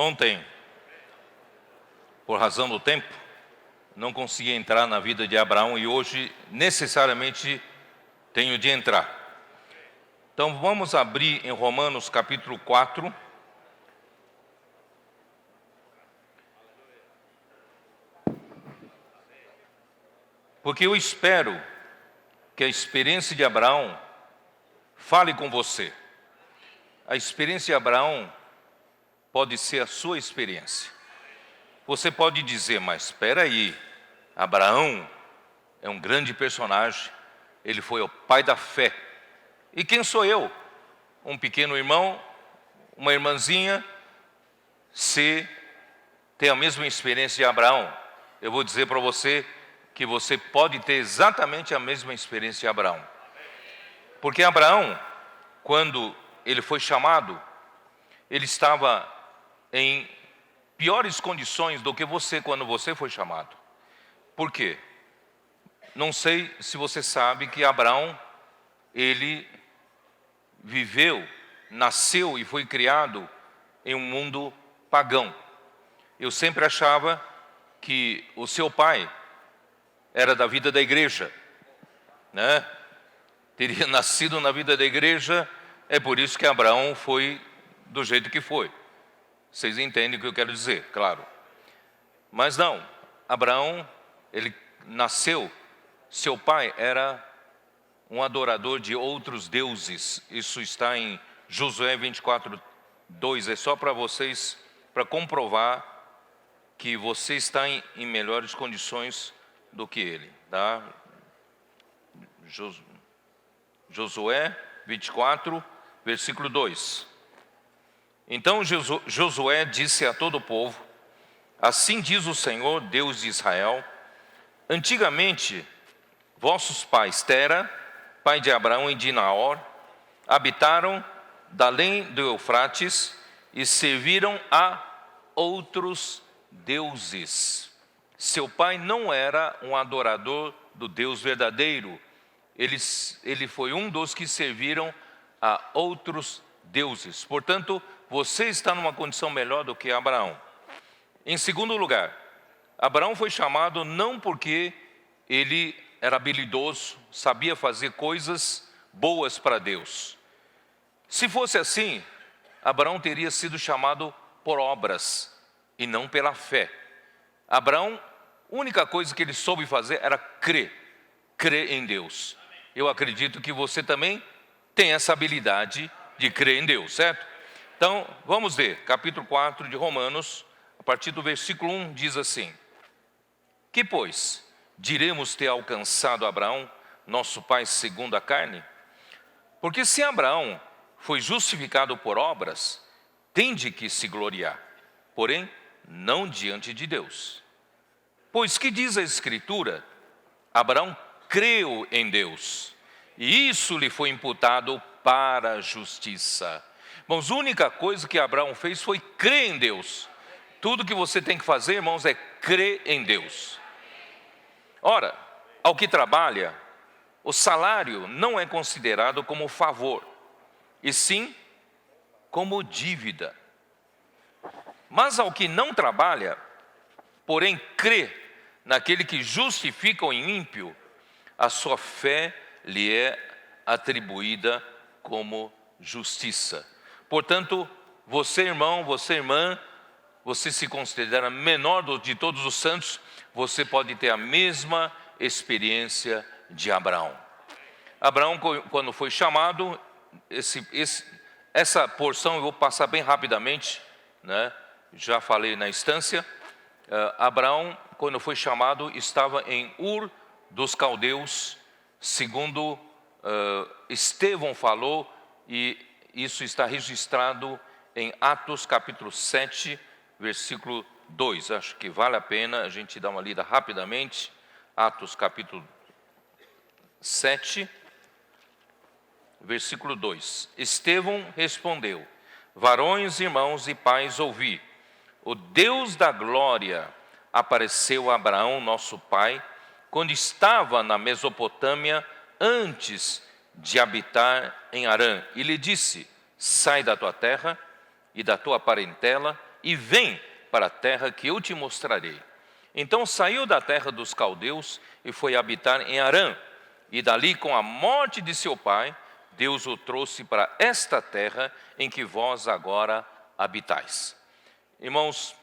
Ontem, por razão do tempo, não consegui entrar na vida de Abraão e hoje necessariamente tenho de entrar. Então vamos abrir em Romanos capítulo 4. Porque eu espero que a experiência de Abraão fale com você. A experiência de Abraão pode ser a sua experiência. Você pode dizer, mas espera aí, Abraão é um grande personagem, ele foi o pai da fé. E quem sou eu? Um pequeno irmão, uma irmãzinha, se tem a mesma experiência de Abraão. Eu vou dizer para você que você pode ter exatamente a mesma experiência de Abraão. Porque Abraão, quando ele foi chamado, ele estava em piores condições do que você quando você foi chamado. Por quê? Não sei se você sabe que Abraão, ele viveu, nasceu e foi criado em um mundo pagão. Eu sempre achava que o seu pai era da vida da igreja, né? Teria nascido na vida da igreja, é por isso que Abraão foi do jeito que foi. Vocês entendem o que eu quero dizer, claro. Mas não, Abraão, ele nasceu, seu pai era um adorador de outros deuses. Isso está em Josué 24:2. É só para vocês, para comprovar que você está em melhores condições do que ele, tá? Josué 24, versículo 2. Então Josué disse a todo o povo: assim diz o Senhor, Deus de Israel, antigamente vossos pais, Tera, pai de Abraão e de Naor, habitaram da além do Eufrates e serviram a outros deuses. Seu pai não era um adorador do Deus verdadeiro. Ele foi um dos que serviram a outros deuses. Portanto, você está numa condição melhor do que Abraão. Em segundo lugar, Abraão foi chamado não porque ele era habilidoso, sabia fazer coisas boas para Deus. Se fosse assim, Abraão teria sido chamado por obras e não pela fé. Abraão, a única coisa que ele soube fazer era crer em Deus. Eu acredito que você também tem essa habilidade de crer em Deus, certo? Então, vamos ver, capítulo 4 de Romanos, a partir do versículo 1, diz assim: que, pois, diremos ter alcançado Abraão, nosso pai segundo a carne? Porque se Abraão foi justificado por obras, tem de que se gloriar, porém, não diante de Deus. Pois que diz a Escritura? Abraão creu em Deus, e isso lhe foi imputado para a justiça. Irmãos, a única coisa que Abraão fez foi crer em Deus. Tudo que você tem que fazer, irmãos, é crer em Deus. Ora, ao que trabalha, o salário não é considerado como favor, e sim como dívida. Mas ao que não trabalha, porém crê naquele que justifica o ímpio, a sua fé lhe é atribuída como justiça. Portanto, você, irmão, você, irmã, você se considera menor de todos os santos, você pode ter a mesma experiência de Abraão. Abraão, quando foi chamado, essa porção eu vou passar bem rapidamente, né? Já falei na instância. Abraão, quando foi chamado, estava em Ur dos Caldeus, segundo Estevão falou, e isso está registrado em Atos capítulo 7, versículo 2. Acho que vale a pena a gente dar uma lida rapidamente. Atos capítulo 7, versículo 2. Estevão respondeu: varões, irmãos e pais, ouvi. O Deus da glória apareceu a Abraão, nosso pai, quando estava na Mesopotâmia, antes de habitar em Harã, e lhe disse: sai da tua terra e da tua parentela e vem para a terra que eu te mostrarei. Então saiu da terra dos caldeus e foi habitar em Harã. E dali, com a morte de seu pai, Deus o trouxe para esta terra em que vós agora habitais. Irmãos,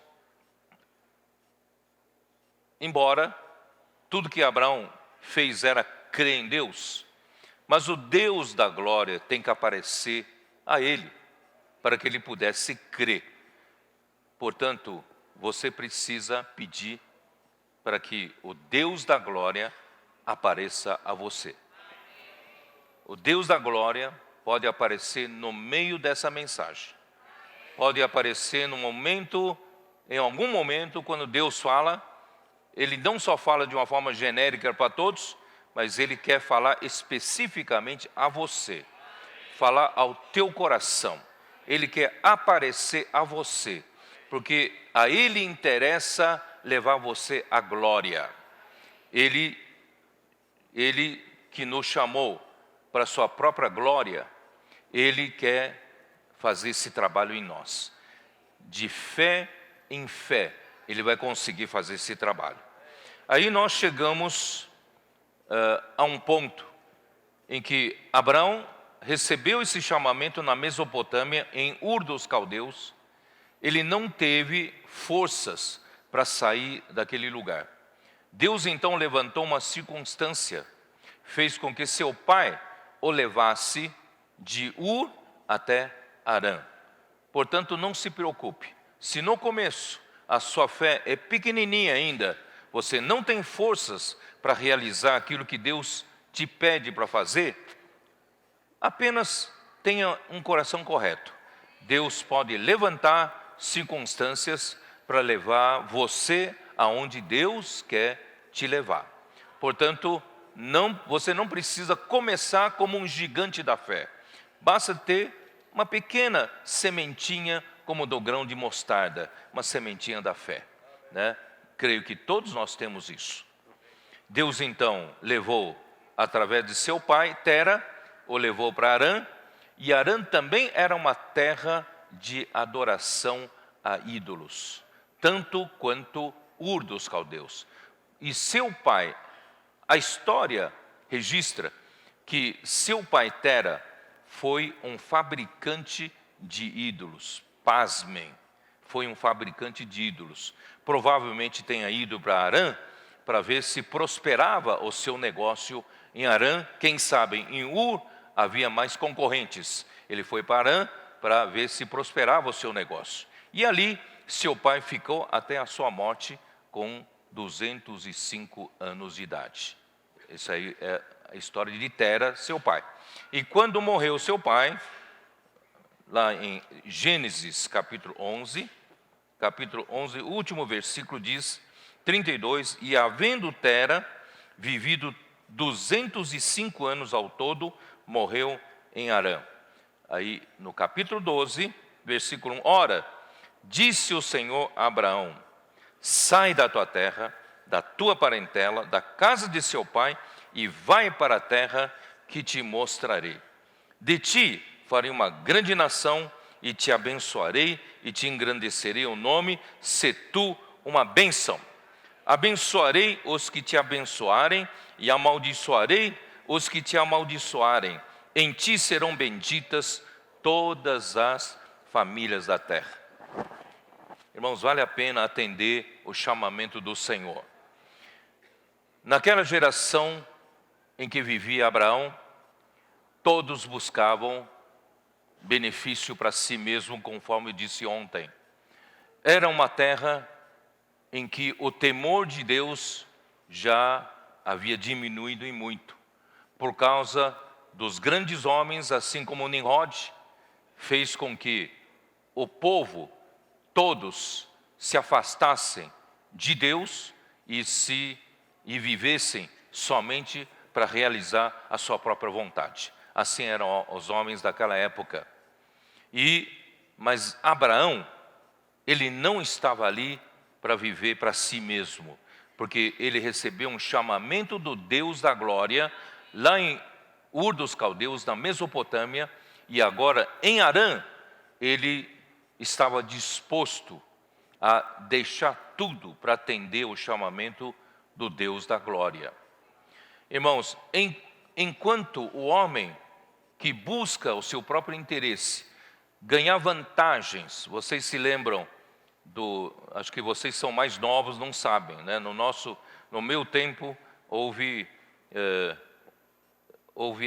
embora tudo que Abraão fez era crer em Deus, mas o Deus da glória tem que aparecer a ele, para que ele pudesse crer. Portanto, você precisa pedir para que o Deus da glória apareça a você. O Deus da glória pode aparecer no meio dessa mensagem. Pode aparecer no momento, em algum momento, quando Deus fala, Ele não só fala de uma forma genérica para todos, mas Ele quer falar especificamente a você, falar ao teu coração. Ele quer aparecer a você, porque a Ele interessa levar você à glória. Ele que nos chamou para a sua própria glória, Ele quer fazer esse trabalho em nós. De fé em fé, Ele vai conseguir fazer esse trabalho. Aí nós chegamos a um ponto em que Abraão recebeu esse chamamento na Mesopotâmia, em Ur dos Caldeus. Ele não teve forças para sair daquele lugar. Deus então levantou uma circunstância, fez com que seu pai o levasse de Ur até Harã. Portanto, não se preocupe. Se no começo a sua fé é pequenininha ainda, você não tem forças para realizar aquilo que Deus te pede para fazer, apenas tenha um coração correto. Deus pode levantar circunstâncias para levar você aonde Deus quer te levar. Portanto, você não precisa começar como um gigante da fé. Basta ter uma pequena sementinha, como do grão de mostarda, uma sementinha da fé, né? Creio que todos nós temos isso. Deus então levou, através de seu pai, Tera, o levou para Harã, e Harã também era uma terra de adoração a ídolos, tanto quanto Ur dos Caldeus. E seu pai, a história registra que seu pai Tera foi um fabricante de ídolos. Pasmem, foi um fabricante de ídolos. Provavelmente tenha ido para Harã para ver se prosperava o seu negócio em Harã. Quem sabe em Ur havia mais concorrentes. Ele foi para Harã para ver se prosperava o seu negócio. E ali seu pai ficou até a sua morte com 205 anos de idade. Essa aí é a história de Tera, seu pai. E quando morreu seu pai, lá em Gênesis capítulo 11, o último versículo diz, 32, e havendo Tera vivido 205 anos ao todo, morreu em Harã. Aí no capítulo 12, versículo 1, ora, disse o Senhor a Abraão, sai da tua terra, da tua parentela, da casa de seu pai, e vai para a terra que te mostrarei. De ti farei uma grande nação, e te abençoarei, e te engrandecerei o nome, se tu uma bênção. Abençoarei os que te abençoarem, e amaldiçoarei os que te amaldiçoarem. Em ti serão benditas todas as famílias da terra. Irmãos, vale a pena atender o chamamento do Senhor. Naquela geração em que vivia Abraão, todos buscavam benefício para si mesmo, conforme eu disse ontem. Era uma terra em que o temor de Deus já havia diminuído em muito, por causa dos grandes homens, assim como Nimrod, fez com que o povo, todos, se afastassem de Deus e vivessem somente para realizar a sua própria vontade. Assim eram os homens daquela época. Mas Abraão, ele não estava ali para viver para si mesmo, porque ele recebeu um chamamento do Deus da glória, lá em Ur dos Caldeus, na Mesopotâmia, e agora em Harã, ele estava disposto a deixar tudo para atender o chamamento do Deus da glória. Irmãos, enquanto o homem que busca o seu próprio interesse, ganhar vantagens, vocês se lembram acho que vocês são mais novos, não sabem, né? No meu tempo, houve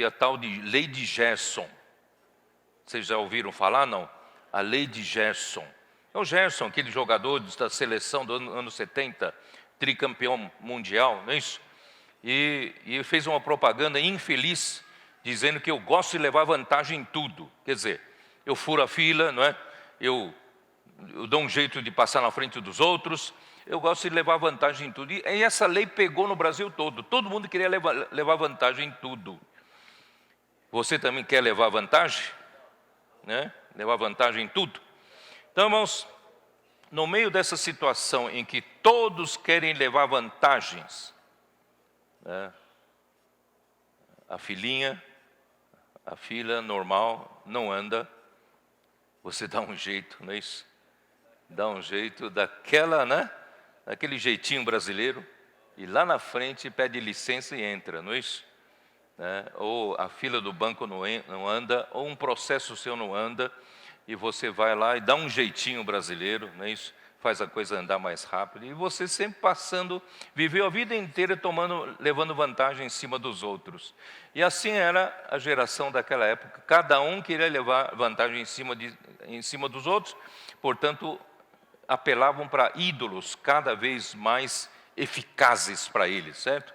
a tal de Lei de Gerson. Vocês já ouviram falar, não? A Lei de Gerson. É o Gerson, aquele jogador da seleção do ano 70, tricampeão mundial, não é isso? E ele fez uma propaganda infeliz, dizendo que eu gosto de levar vantagem em tudo. Quer dizer, eu furo a fila, não é? Eu dou um jeito de passar na frente dos outros, eu gosto de levar vantagem em tudo. E essa lei pegou no Brasil todo mundo queria levar vantagem em tudo. Você também quer levar vantagem? Né? Levar vantagem em tudo? Então, irmãos, no meio dessa situação em que todos querem levar vantagens, né? A fila normal não anda, você dá um jeito, não é isso? Dá um jeito daquele jeitinho brasileiro, e lá na frente pede licença e entra, não é isso? Ou a fila do banco não anda, ou um processo seu não anda, e você vai lá e dá um jeitinho brasileiro, não é isso? Faz a coisa andar mais rápido, e você sempre viveu a vida inteira levando vantagem em cima dos outros. E assim era a geração daquela época, cada um queria levar vantagem em cima dos outros, portanto, apelavam para ídolos cada vez mais eficazes para eles, certo?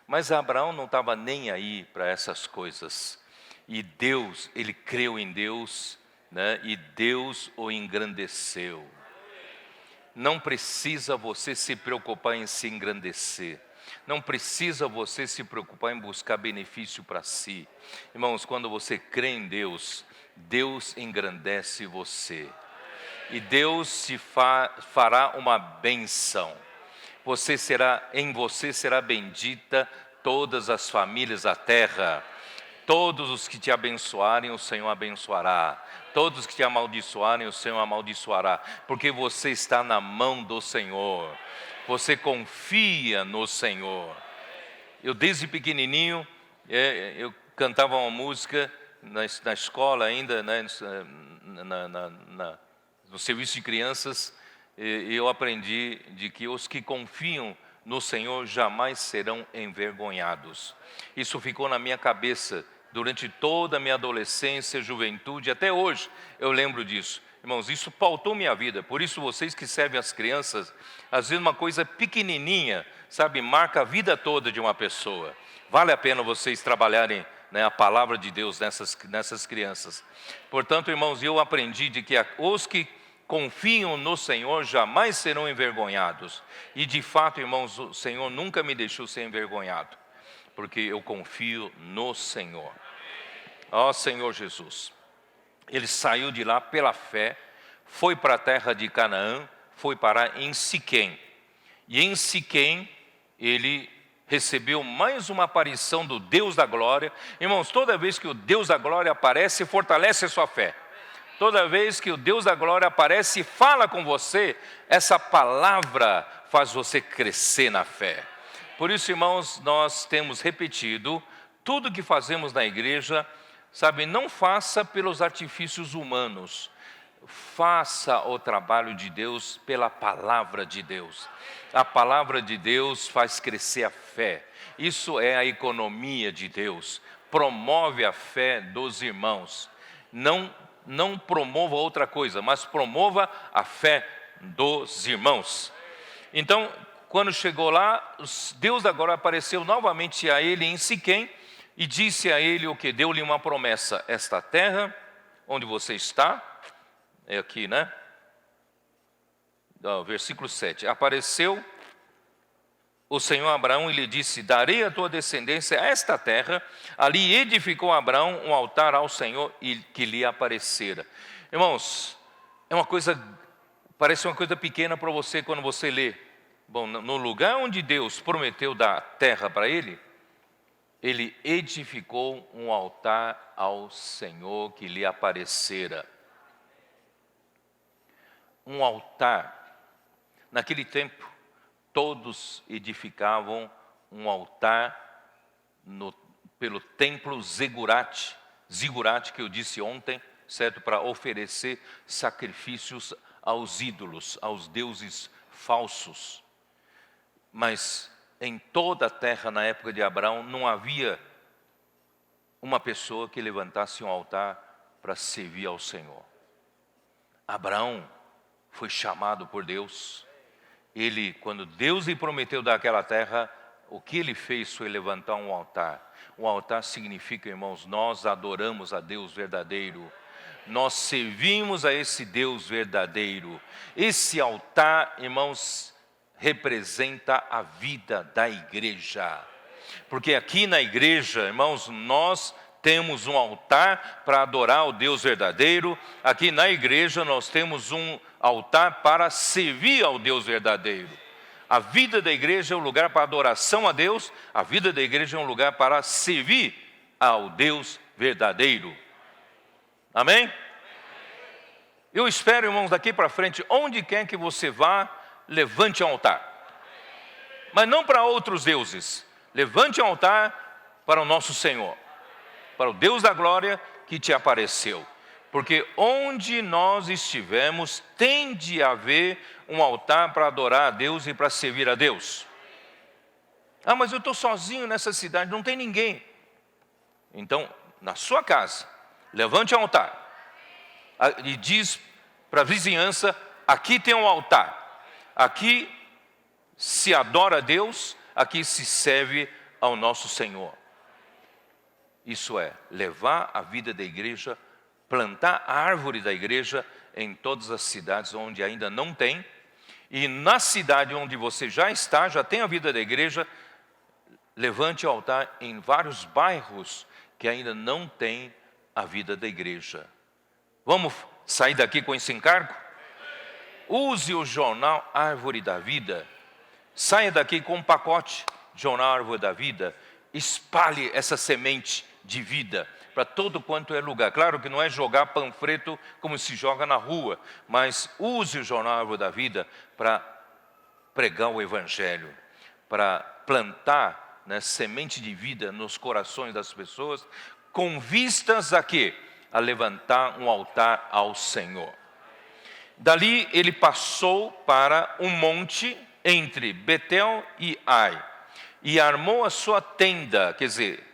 Mas Abraão não estava nem aí para essas coisas. E Deus, ele creu em Deus, né? E Deus o engrandeceu. Não precisa você se preocupar em se engrandecer. Não precisa você se preocupar em buscar benefício para si. Irmãos, quando você crê em Deus, Deus engrandece você. E Deus fará uma bênção. Em você será bendita todas as famílias da terra. Todos os que te abençoarem, o Senhor abençoará. Todos os que te amaldiçoarem, o Senhor amaldiçoará. Porque você está na mão do Senhor. Você confia no Senhor. Eu desde pequenininho, eu cantava uma música na escola ainda, né, no serviço de crianças, e eu aprendi de que os que confiam no Senhor jamais serão envergonhados. Isso ficou na minha cabeça durante toda a minha adolescência, juventude, até hoje eu lembro disso. Irmãos, isso pautou minha vida, por isso vocês que servem as crianças, às vezes uma coisa pequenininha, sabe, marca a vida toda de uma pessoa. Vale a pena vocês trabalharem, né, a palavra de Deus nessas crianças. Portanto, irmãos, eu aprendi de que os que confiam no Senhor jamais serão envergonhados. E de fato, irmãos, o Senhor nunca me deixou ser envergonhado, porque eu confio no Senhor. Ó Senhor Jesus, ele saiu de lá pela fé, foi para a terra de Canaã, foi parar em Siquém. E em Siquém, ele recebeu mais uma aparição do Deus da glória. Irmãos, toda vez que o Deus da glória aparece, fortalece a sua fé. Toda vez que o Deus da glória aparece e fala com você, essa palavra faz você crescer na fé. Por isso, irmãos, nós temos repetido, tudo que fazemos na igreja, sabe, não faça pelos artifícios humanos, faça o trabalho de Deus pela palavra de Deus. A palavra de Deus faz crescer a fé. Isso é a economia de Deus. Promove a fé dos irmãos. Não promova outra coisa, mas promova a fé dos irmãos. Então, quando chegou lá, Deus agora apareceu novamente a ele em Siquém e disse a ele o que? Deu-lhe uma promessa. Esta terra onde você está, é aqui, né? Versículo 7. Apareceu o Senhor a Abraão e lhe disse: darei a tua descendência a esta terra. Ali edificou Abraão um altar ao Senhor e que lhe aparecera. Irmãos, parece uma coisa pequena para você quando você lê. Bom, no lugar onde Deus prometeu dar terra para ele, ele edificou um altar ao Senhor que lhe aparecera. Um altar naquele tempo, todos edificavam um altar pelo templo Zigurate que eu disse ontem, certo? Para oferecer sacrifícios aos ídolos, aos deuses falsos. Mas em toda a terra, na época de Abraão, não havia uma pessoa que levantasse um altar para servir ao Senhor. Abraão foi chamado por Deus. Ele, quando Deus lhe prometeu dar aquela terra, o que ele fez foi levantar um altar. Um altar significa, irmãos, nós adoramos a Deus verdadeiro. Nós servimos a esse Deus verdadeiro. Esse altar, irmãos, representa a vida da igreja. Porque aqui na igreja, irmãos, nós temos um altar para adorar o Deus verdadeiro. Aqui na igreja nós temos um altar para servir ao Deus verdadeiro. A vida da igreja é um lugar para adoração a Deus. A vida da igreja é um lugar para servir ao Deus verdadeiro. Amém? Eu espero, irmãos, daqui para frente, onde quer que você vá, levante um altar. Mas não para outros deuses. Levante um altar para o nosso Senhor, para o Deus da glória que te apareceu. Porque onde nós estivermos, tem de haver um altar para adorar a Deus e para servir a Deus. Ah, mas eu estou sozinho nessa cidade, não tem ninguém. Então, na sua casa, levante um altar e diz para a vizinhança, aqui tem um altar. Aqui se adora a Deus, aqui se serve ao nosso Senhor. Isso é, levar a vida da igreja, plantar a árvore da igreja em todas as cidades onde ainda não tem. E na cidade onde você já está, já tem a vida da igreja, levante o altar em vários bairros que ainda não tem a vida da igreja. Vamos sair daqui com esse encargo? Use o jornal Árvore da Vida. Saia daqui com um pacote, jornal Árvore da Vida. Espalhe essa semente de vida para todo quanto é lugar. Claro que não é jogar panfleto como se joga na rua, mas use o jornal Árvore da Vida para pregar o Evangelho, para plantar, né, semente de vida nos corações das pessoas, com vistas a quê? A levantar um altar ao Senhor. Dali ele passou para um monte entre Betel e Ai, e armou a sua tenda, quer dizer,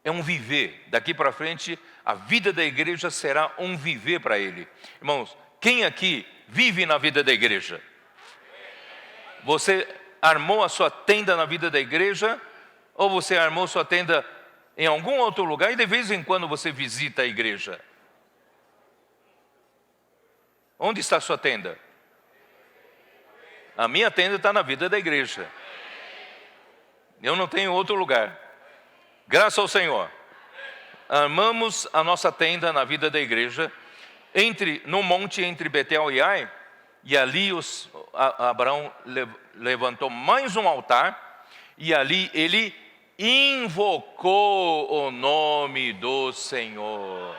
é um viver. Daqui para frente, a vida da igreja será um viver para ele. Irmãos, quem aqui vive na vida da igreja? Você armou a sua tenda na vida da igreja? Ou você armou sua tenda em algum outro lugar e de vez em quando você visita a igreja? Onde está a sua tenda? A minha tenda está na vida da igreja. Eu não tenho outro lugar. Graças ao Senhor. Armamos a nossa tenda na vida da igreja, no monte entre Betel e Ai, e ali Abraão levantou mais um altar, e ali ele invocou o nome do Senhor.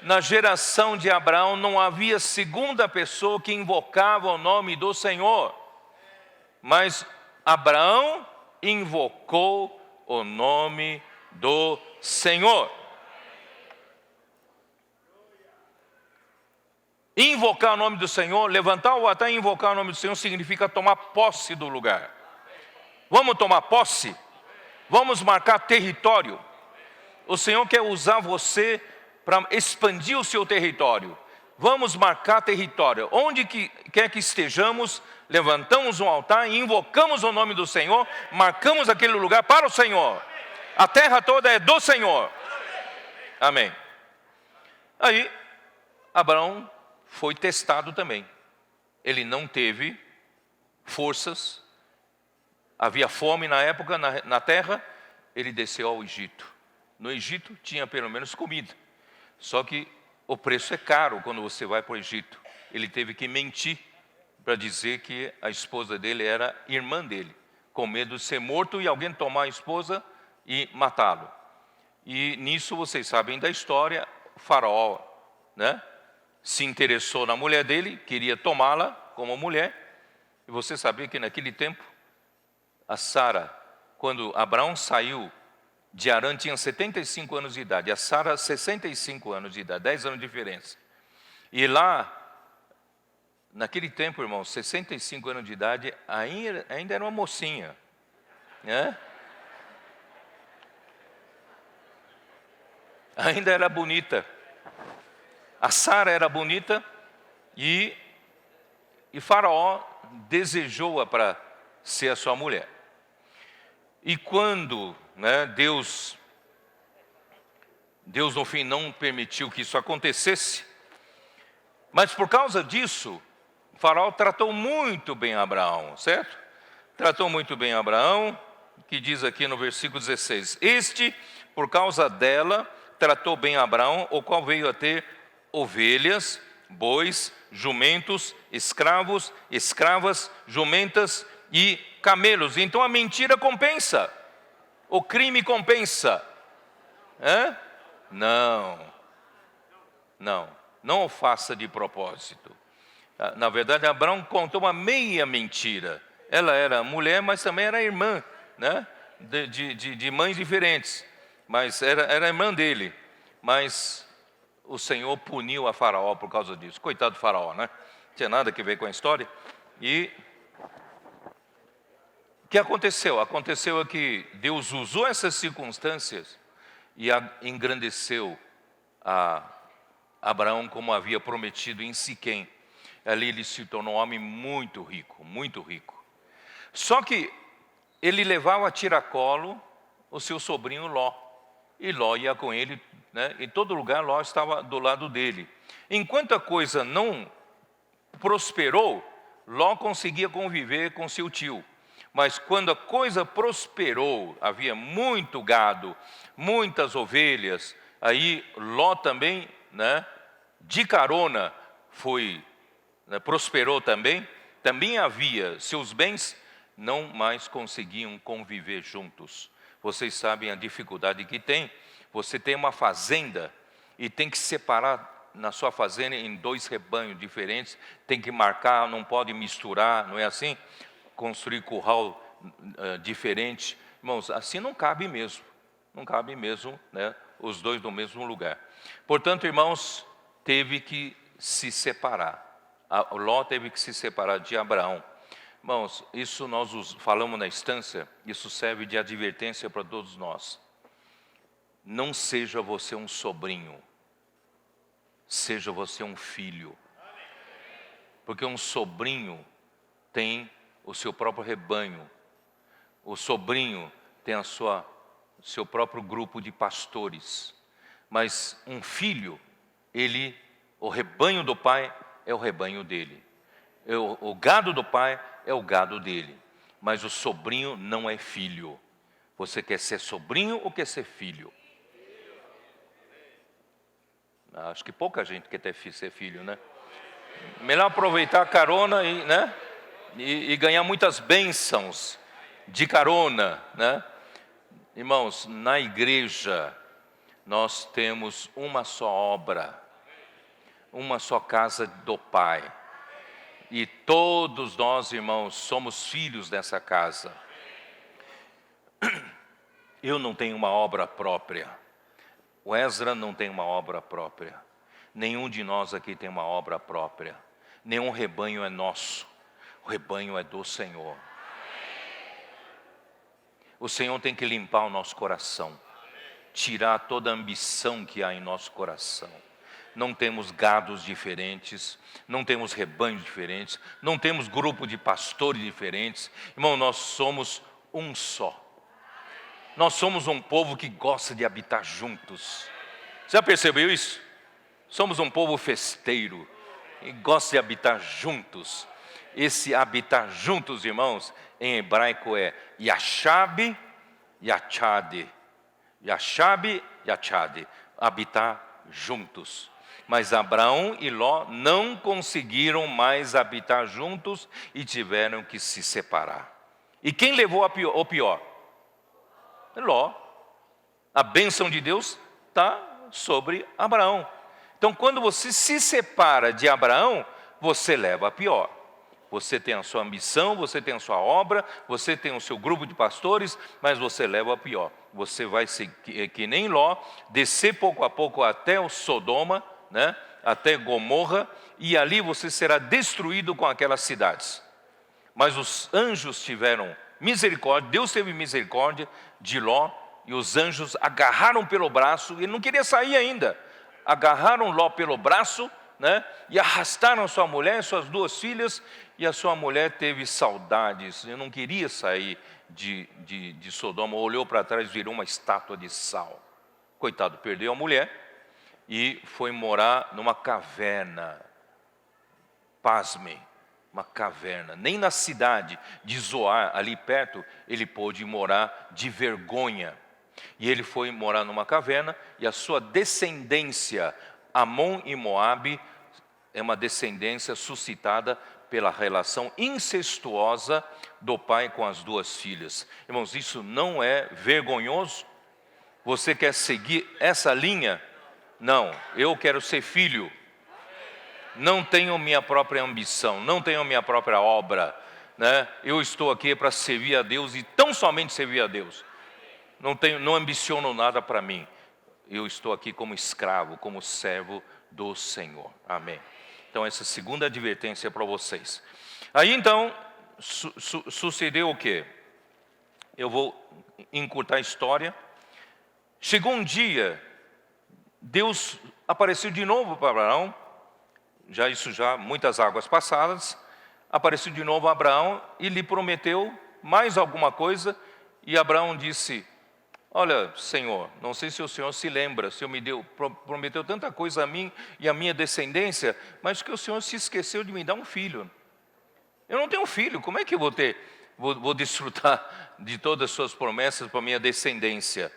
Na geração de Abraão não havia segunda pessoa que invocava o nome do Senhor, mas Abraão invocou o nome do Senhor. Invocar o nome do Senhor, levantar o altar e invocar o nome do Senhor significa tomar posse do lugar. Vamos tomar posse? Vamos marcar território. O Senhor quer usar você para expandir o seu território. Vamos marcar território. Onde quer que estejamos, levantamos um altar e invocamos o nome do Senhor, marcamos aquele lugar para o Senhor. A terra toda é do Senhor. Amém. Aí, Abraão foi testado também. Ele não teve forças, havia fome na época na terra, ele desceu ao Egito. No Egito tinha pelo menos comida. Só que o preço é caro quando você vai para o Egito. Ele teve que mentir para dizer que a esposa dele era irmã dele, com medo de ser morto e alguém tomar a esposa e matá-lo. E nisso vocês sabem da história, o faraó, né, se interessou na mulher dele, queria tomá-la como mulher, você sabia que naquele tempo, a Sara, quando Abraão saiu de Harã, tinha 75 anos de idade, a Sara 65 anos de idade, 10 anos de diferença. E lá, naquele tempo, irmão, 65 anos de idade, ainda era uma mocinha, né? Ainda era bonita. A Sara era bonita e Faraó desejou-a para ser a sua mulher. E quando, né, Deus no fim não permitiu que isso acontecesse, mas por causa disso, Faraó tratou muito bem Abraão, certo? Tratou muito bem Abraão, que diz aqui no versículo 16: Este, por causa dela, tratou bem Abraão, o qual veio a ter ovelhas, bois, jumentos, escravos, escravas, jumentas e camelos. Então a mentira compensa, o crime compensa. Não o faça de propósito. Na verdade, Abraão contou uma meia mentira. Ela era mulher, mas também era irmã, né? de mães diferentes, mas era irmã dele. Mas o Senhor puniu a Faraó por causa disso. Coitado do Faraó, né? Não tinha nada a ver com a história. E o que aconteceu? Aconteceu que Deus usou essas circunstâncias e engrandeceu a Abraão como havia prometido em Siquém. Ali ele se tornou um homem muito rico, muito rico. Só que ele levava a tiracolo o seu sobrinho Ló. E Ló ia com ele, né? Em todo lugar Ló estava do lado dele. Enquanto a coisa não prosperou, Ló conseguia conviver com seu tio. Mas quando a coisa prosperou, havia muito gado, muitas ovelhas, aí Ló também, né, de carona, prosperou também. Também havia seus bens, não mais conseguiam conviver juntos. Vocês sabem a dificuldade que tem. Você tem uma fazenda e tem que separar na sua fazenda em 2 rebanhos diferentes, tem que marcar, não pode misturar, não é assim? Construir curral diferente. Irmãos, assim não cabe mesmo, né, os dois no mesmo lugar. Portanto, irmãos, teve que se separar. Ló teve que se separar de Abraão. Irmãos, isso nós falamos na instância, isso serve de advertência para todos nós. Não seja você um sobrinho, seja você um filho. Porque um sobrinho tem o seu próprio rebanho, o sobrinho tem seu próprio grupo de pastores. Mas um filho, o rebanho do pai é o rebanho dele. O gado do pai é o gado dele. Mas o sobrinho não é filho. Você quer ser sobrinho ou quer ser filho? Acho que pouca gente quer ser filho, né? Melhor aproveitar a carona e ganhar muitas bênçãos de carona, né? Irmãos, na igreja nós temos uma só obra, uma só casa do Pai. E todos nós, irmãos, somos filhos dessa casa. Eu não tenho uma obra própria. O Ezra não tem uma obra própria. Nenhum de nós aqui tem uma obra própria. Nenhum rebanho é nosso. O rebanho é do Senhor. O Senhor tem que limpar o nosso coração. Tirar toda a ambição que há em nosso coração. Não temos gados diferentes, não temos rebanhos diferentes, não temos grupo de pastores diferentes. Irmão, nós somos um só. Nós somos um povo que gosta de habitar juntos. Já percebeu isso? Somos um povo festeiro e gosta de habitar juntos. Esse habitar juntos, irmãos, em hebraico é Yashab, Yachad. Yashab, Yachad. Habitar juntos. Mas Abraão e Ló não conseguiram mais habitar juntos e tiveram que se separar. E quem levou o pior? Ló. A bênção de Deus está sobre Abraão. Então, quando você se separa de Abraão, você leva a pior. Você tem a sua ambição, você tem a sua obra, você tem o seu grupo de pastores, mas você leva a pior. Você vai ser que nem Ló, descer pouco a pouco até o Sodoma, né? Até Gomorra, e ali você será destruído com aquelas cidades. Mas os anjos tiveram misericórdia, Deus teve misericórdia de Ló, e os anjos agarraram pelo braço, ele não queria sair ainda, agarraram Ló pelo braço, né? E arrastaram sua mulher, suas 2 filhas, e a sua mulher teve saudades, eu não queria sair de Sodoma, olhou para trás e virou uma estátua de sal. Coitado, perdeu a mulher e foi morar numa caverna. Pasmem, uma caverna. Nem na cidade de Zoar, ali perto, ele pôde morar de vergonha. E ele foi morar numa caverna, e a sua descendência, Amon e Moabe, é uma descendência suscitada pela relação incestuosa do pai com as 2 filhas. Irmãos, isso não é vergonhoso? Você quer seguir essa linha? Não, eu quero ser filho. Não tenho minha própria ambição, não tenho minha própria obra, né? Eu estou aqui para servir a Deus e tão somente servir a Deus. Não ambiciono nada para mim. Eu estou aqui como escravo, como servo do Senhor. Amém. Então essa segunda advertência é para vocês. Aí então, sucedeu o quê? Eu vou encurtar a história. Chegou um dia, Deus apareceu de novo para Abraão, já muitas águas passadas, apareceu de novo a Abraão e lhe prometeu mais alguma coisa, e Abraão disse: olha, Senhor, não sei se o Senhor se lembra, o Senhor prometeu tanta coisa a mim e a minha descendência, mas que o Senhor se esqueceu de me dar um filho. Eu não tenho filho, como é que eu vou desfrutar de todas as suas promessas para a minha descendência?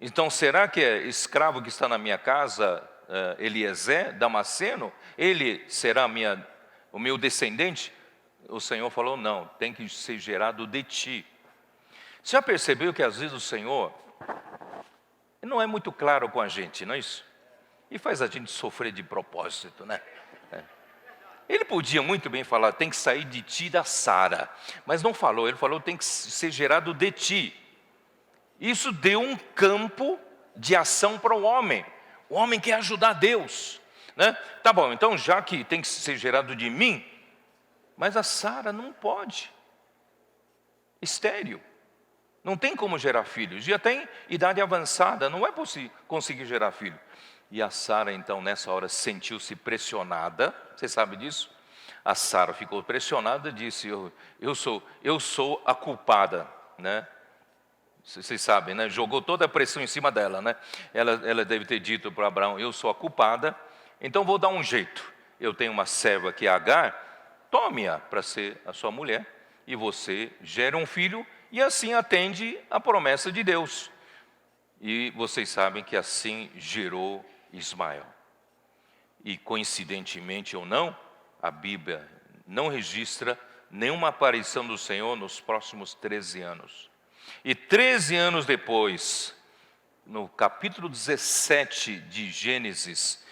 Então, será que é escravo que está na minha casa, Eliezer, Damasceno, ele será o meu descendente? O Senhor falou: não, tem que ser gerado de ti. Você já percebeu que às vezes o Senhor não é muito claro com a gente, não é isso? E faz a gente sofrer de propósito, né? Ele podia muito bem falar: tem que sair de ti, da Sara, mas não falou, ele falou: tem que ser gerado de ti. Isso deu um campo de ação para o homem quer ajudar Deus, né? Tá bom, então já que tem que ser gerado de mim, mas a Sara não pode, estéril. Não tem como gerar filhos, já tem idade avançada, não é possível conseguir gerar filho. E a Sara então nessa hora sentiu-se pressionada, você sabe disso? A Sara ficou pressionada e disse: eu sou a culpada, né? Vocês sabem, né? Jogou toda a pressão em cima dela, né? Ela deve ter dito para Abraão: eu sou a culpada, então vou dar um jeito. Eu tenho uma serva que é Agar, tome-a para ser a sua mulher, e você gera um filho, e assim atende a promessa de Deus. E vocês sabem que assim gerou Ismael. E coincidentemente ou não, a Bíblia não registra nenhuma aparição do Senhor nos próximos 13 anos. E 13 anos depois, no capítulo 17 de Gênesis,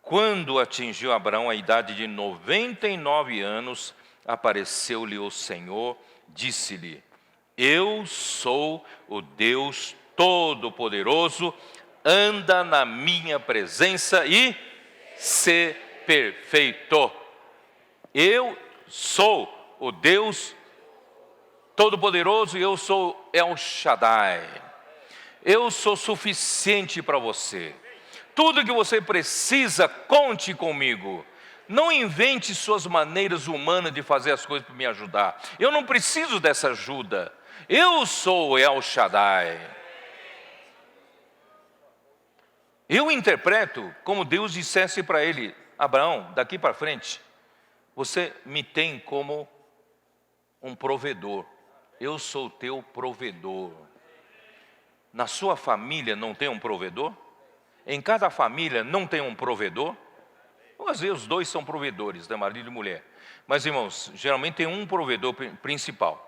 quando atingiu Abraão a idade de 99 anos, apareceu-lhe o Senhor, disse-lhe: eu sou o Deus Todo-Poderoso, anda na minha presença e ser perfeito. Eu sou o Deus Todo-Poderoso e eu sou El Shaddai. Eu sou suficiente para você. Tudo que você precisa, conte comigo. Não invente suas maneiras humanas de fazer as coisas para me ajudar. Eu não preciso dessa ajuda. Eu sou El Shaddai. Eu interpreto como Deus dissesse para ele: Abraão, daqui para frente, você me tem como um provedor. Eu sou teu provedor. Na sua família não tem um provedor? Em cada família não tem um provedor? Ou às vezes os dois são provedores, né, marido e mulher. Mas irmãos, geralmente tem um provedor principal.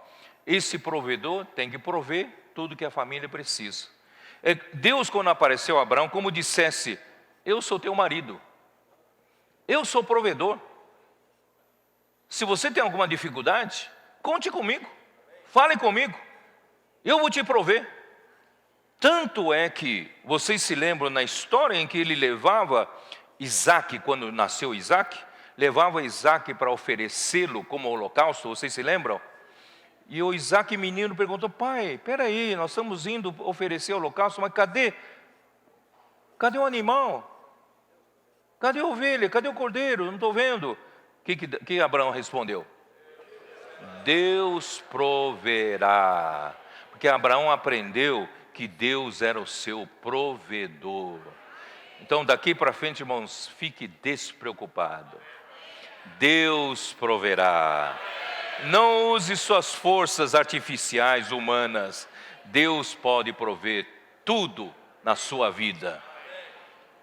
Esse provedor tem que prover tudo que a família precisa. Deus, quando apareceu a Abraão, como dissesse: eu sou teu marido. Eu sou provedor. Se você tem alguma dificuldade, conte comigo, fale comigo, eu vou te prover. Tanto é que vocês se lembram na história em que ele levava Isaac, quando nasceu Isaac, levava Isaac para oferecê-lo como holocausto, vocês se lembram? E o Isaac menino perguntou: pai, peraí, nós estamos indo oferecer holocausto, mas cadê o animal? Cadê a ovelha? Cadê o cordeiro? Não estou vendo. O que Abraão respondeu? Deus proverá. Porque Abraão aprendeu que Deus era o seu provedor. Então daqui para frente, irmãos, fique despreocupado. Deus proverá. Não use suas forças artificiais humanas. Deus pode prover tudo na sua vida.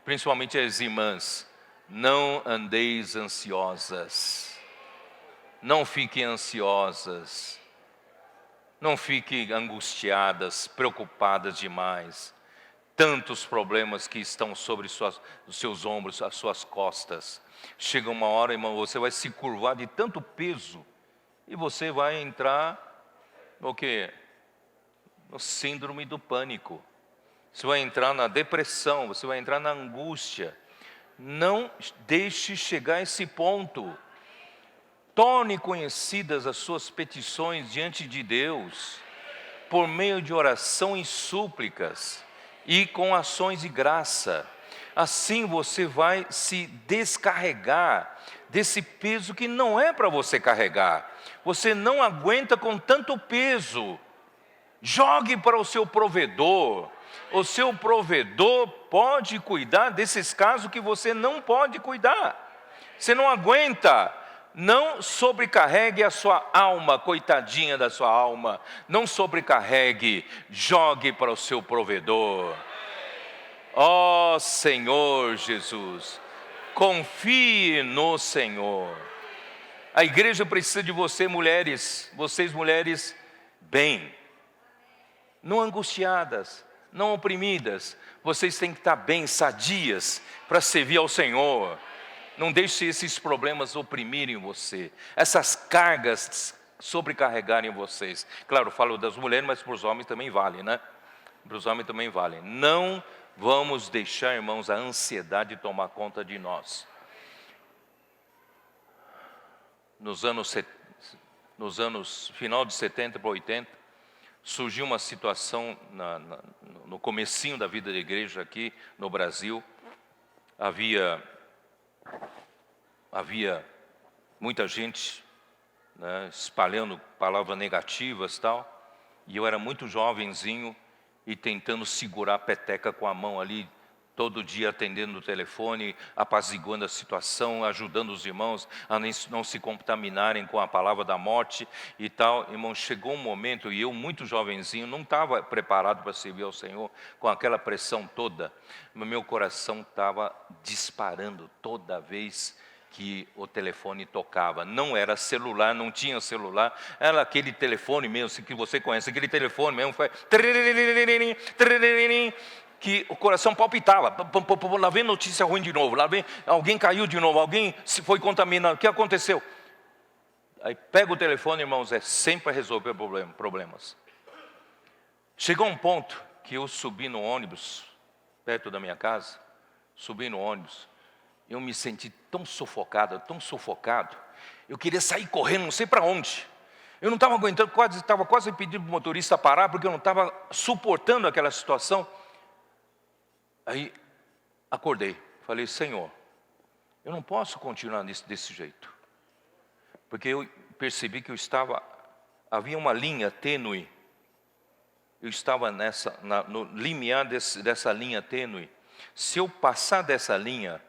Principalmente as irmãs, não andeis ansiosas, não fiquem ansiosas, não fiquem angustiadas, preocupadas demais. Tantos problemas que estão sobre os seus ombros, as suas costas. Chega uma hora, irmão, você vai se curvar de tanto peso e você vai entrar no quê? No síndrome do pânico. Você vai entrar na depressão, você vai entrar na angústia. Não deixe chegar a esse ponto. Torne conhecidas as suas petições diante de Deus, por meio de oração e súplicas, e com ações de graça. Assim você vai se descarregar desse peso que não é para você carregar. Você não aguenta com tanto peso. Jogue para o seu provedor. O seu provedor pode cuidar desses casos que você não pode cuidar. Você não aguenta. Não sobrecarregue a sua alma, coitadinha da sua alma. Não sobrecarregue, jogue para o seu provedor. Ó Senhor Jesus, confie no Senhor. A igreja precisa de você, mulheres, vocês mulheres, bem. Não angustiadas, não oprimidas. Vocês têm que estar bem, sadias, para servir ao Senhor. Não deixe esses problemas oprimirem você, essas cargas sobrecarregarem vocês. Claro, eu falo das mulheres, mas para os homens também vale, né? Para os homens também vale. Não vamos deixar, irmãos, a ansiedade tomar conta de nós. Nos anos final de 70 para 80, surgiu uma situação no comecinho da vida da igreja aqui no Brasil. Havia muita gente, né, espalhando palavras negativas e tal, e eu era muito jovenzinho e tentando segurar a peteca com a mão ali, todo dia atendendo o telefone, apaziguando a situação, ajudando os irmãos a não se contaminarem com a palavra da morte e tal. Irmão, chegou um momento, e eu muito jovenzinho, não estava preparado para servir ao Senhor, com aquela pressão toda, meu coração estava disparando toda vez que o telefone tocava. Não era celular, não tinha celular, era aquele telefone mesmo, que você conhece, aquele telefone mesmo, foi que o coração palpitava. Lá vem notícia ruim de novo, lá vem, alguém caiu de novo, alguém se foi contaminado, o que aconteceu? Aí pega o telefone, irmãos, é sempre resolver problemas. Chegou um ponto que eu subi no ônibus, perto da minha casa, subi no ônibus, eu me senti tão sufocado, eu queria sair correndo, não sei para onde. Eu não estava aguentando, estava quase pedindo para o motorista parar, porque eu não estava suportando aquela situação. Aí acordei, falei: Senhor, eu não posso continuar desse jeito, porque eu percebi que havia uma linha tênue, eu estava no limiar dessa linha tênue. Se eu passar dessa linha,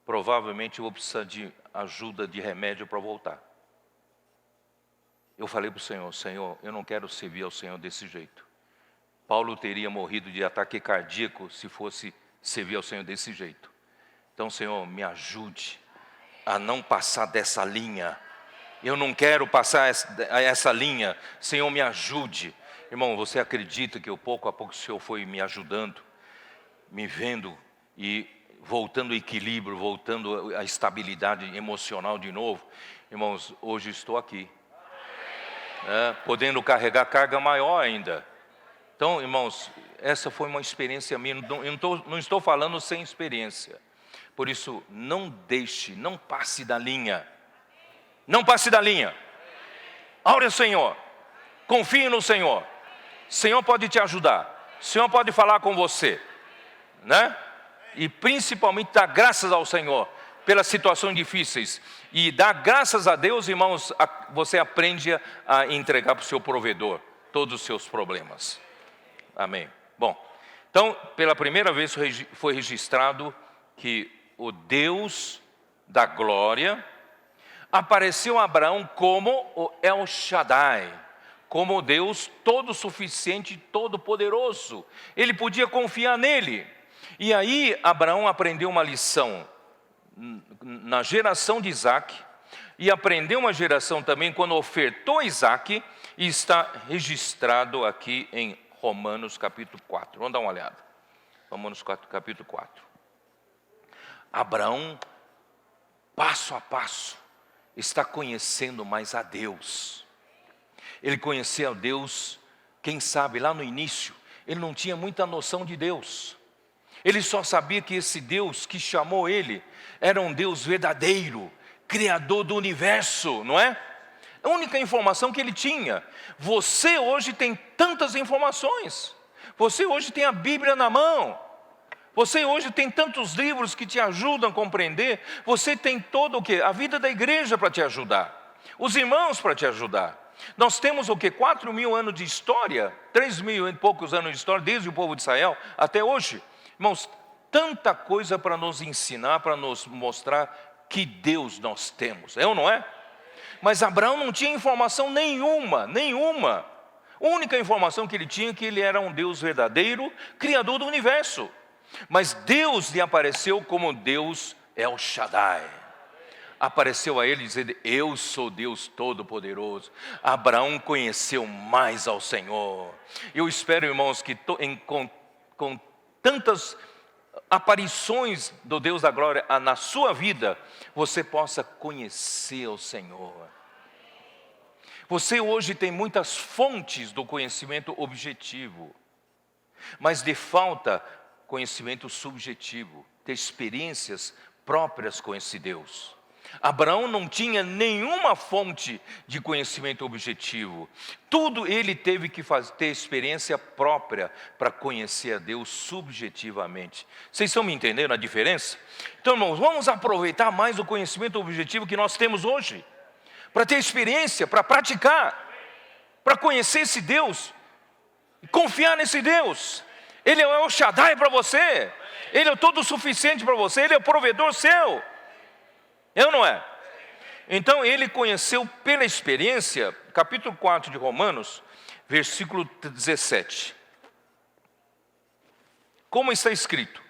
provavelmente eu vou precisar de ajuda, de remédio para voltar. Eu falei para o Senhor: Senhor, eu não quero servir ao Senhor desse jeito. Paulo teria morrido de ataque cardíaco se fosse servir ao Senhor desse jeito. Então, Senhor, me ajude a não passar dessa linha. Eu não quero passar essa linha. Senhor, me ajude. Irmão, você acredita que pouco a pouco o Senhor foi me ajudando, me vendo e voltando ao equilíbrio, voltando à estabilidade emocional de novo? Irmãos, hoje estou aqui, podendo carregar carga maior ainda. Então, irmãos, essa foi uma experiência minha. Não estou falando sem experiência. Por isso, não passe da linha. Não passe da linha. Ore ao Senhor. Confie no Senhor. O Senhor pode te ajudar. O Senhor pode falar com você, né? E principalmente dar graças ao Senhor pelas situações difíceis. E dar graças a Deus, irmãos, você aprende a entregar para o seu provedor todos os seus problemas. Amém. Bom, então, pela primeira vez foi registrado que o Deus da glória apareceu a Abraão como o El Shaddai, como o Deus todo suficiente e todo poderoso. Ele podia confiar nele. E aí Abraão aprendeu uma lição na geração de Isaac, e aprendeu uma geração também quando ofertou Isaac, e está registrado aqui em Romanos capítulo 4. Vamos dar uma olhada. Romanos capítulo 4. Abraão, passo a passo, está conhecendo mais a Deus. Ele conhecia a Deus, quem sabe lá no início, ele não tinha muita noção de Deus. Ele só sabia que esse Deus que chamou ele era um Deus verdadeiro, criador do universo, não é? A única informação que ele tinha. Você hoje tem tantas informações. Você hoje tem a Bíblia na mão. Você hoje tem tantos livros que te ajudam a compreender. Você tem todo o quê? A vida da igreja para te ajudar. Os irmãos para te ajudar. Nós temos o quê? 4.000 anos de história. 3.000 e poucos anos de história, desde o povo de Israel até hoje. Irmãos, tanta coisa para nos ensinar, para nos mostrar que Deus nós temos. É ou não é? Mas Abraão não tinha informação nenhuma. A única informação que ele tinha é que ele era um Deus verdadeiro, criador do universo. Mas Deus lhe apareceu como Deus El Shaddai. Apareceu a ele dizendo: eu sou Deus Todo-Poderoso. Abraão conheceu mais ao Senhor. Eu espero, irmãos, que com tantas aparições do Deus da glória na sua vida, você possa conhecer o Senhor. Você hoje tem muitas fontes do conhecimento objetivo, mas lhe falta conhecimento subjetivo, ter experiências próprias com esse Deus. Abraão não tinha nenhuma fonte de conhecimento objetivo. Tudo ele teve que ter experiência própria para conhecer a Deus subjetivamente. Vocês estão me entendendo a diferença? Então, irmãos, vamos aproveitar mais o conhecimento objetivo que nós temos hoje, para ter experiência, para praticar, para conhecer esse Deus, confiar nesse Deus. Ele é o El Shaddai para você. Ele é o todo suficiente para você. Ele é o provedor seu. É ou não é? Então ele conheceu pela experiência, capítulo 4 de Romanos, versículo 17. Como está escrito: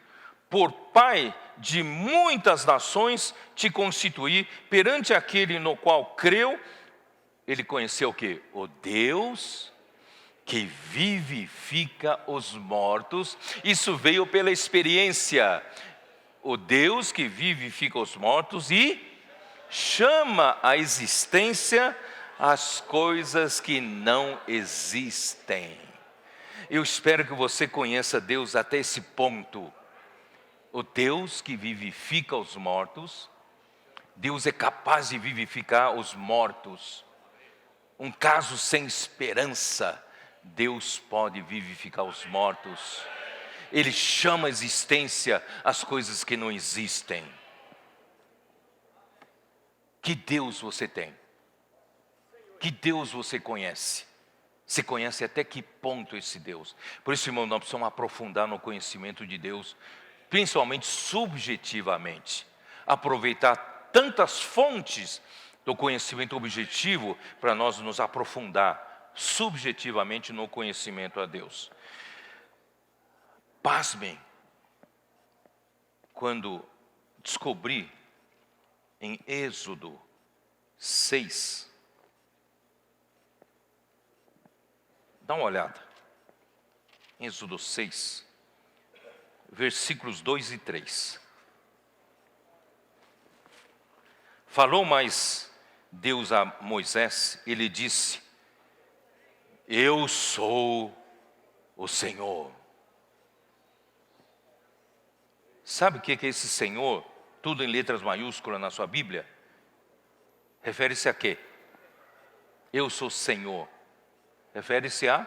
por pai de muitas nações te constituí, perante aquele no qual creu. Ele conheceu o quê? O Deus que vivifica os mortos. Isso veio pela experiência. O Deus que vivifica os mortos e chama à existência as coisas que não existem. Eu espero que você conheça Deus até esse ponto. O Deus que vivifica os mortos. Deus é capaz de vivificar os mortos. Um caso sem esperança, Deus pode vivificar os mortos. Ele chama à existência as coisas que não existem. Que Deus você tem? Que Deus você conhece? Você conhece até que ponto esse Deus? Por isso, irmão, nós precisamos aprofundar no conhecimento de Deus, principalmente subjetivamente. Aproveitar tantas fontes do conhecimento objetivo para nós nos aprofundar subjetivamente no conhecimento a Deus. Pasmem, quando descobri em Êxodo 6, dá uma olhada, Êxodo 6, versículos 2 e 3. Falou mais Deus a Moisés, ele disse: eu sou o Senhor. Sabe o que é esse Senhor? Tudo em letras maiúsculas na sua Bíblia. Refere-se a quê? Eu sou Senhor. Refere-se a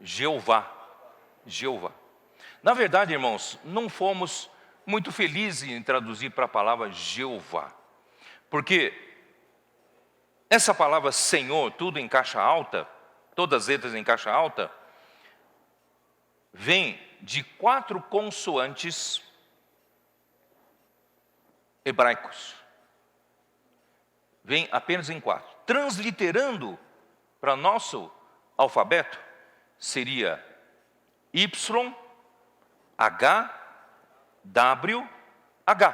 Jeová. Jeová. Na verdade, irmãos, não fomos muito felizes em traduzir para a palavra Jeová. Porque essa palavra Senhor, tudo em caixa alta, todas as letras em caixa alta, vem de 4 consoantes hebraicos. Vem apenas em 4. Transliterando para nosso alfabeto, seria Y, H, W, H.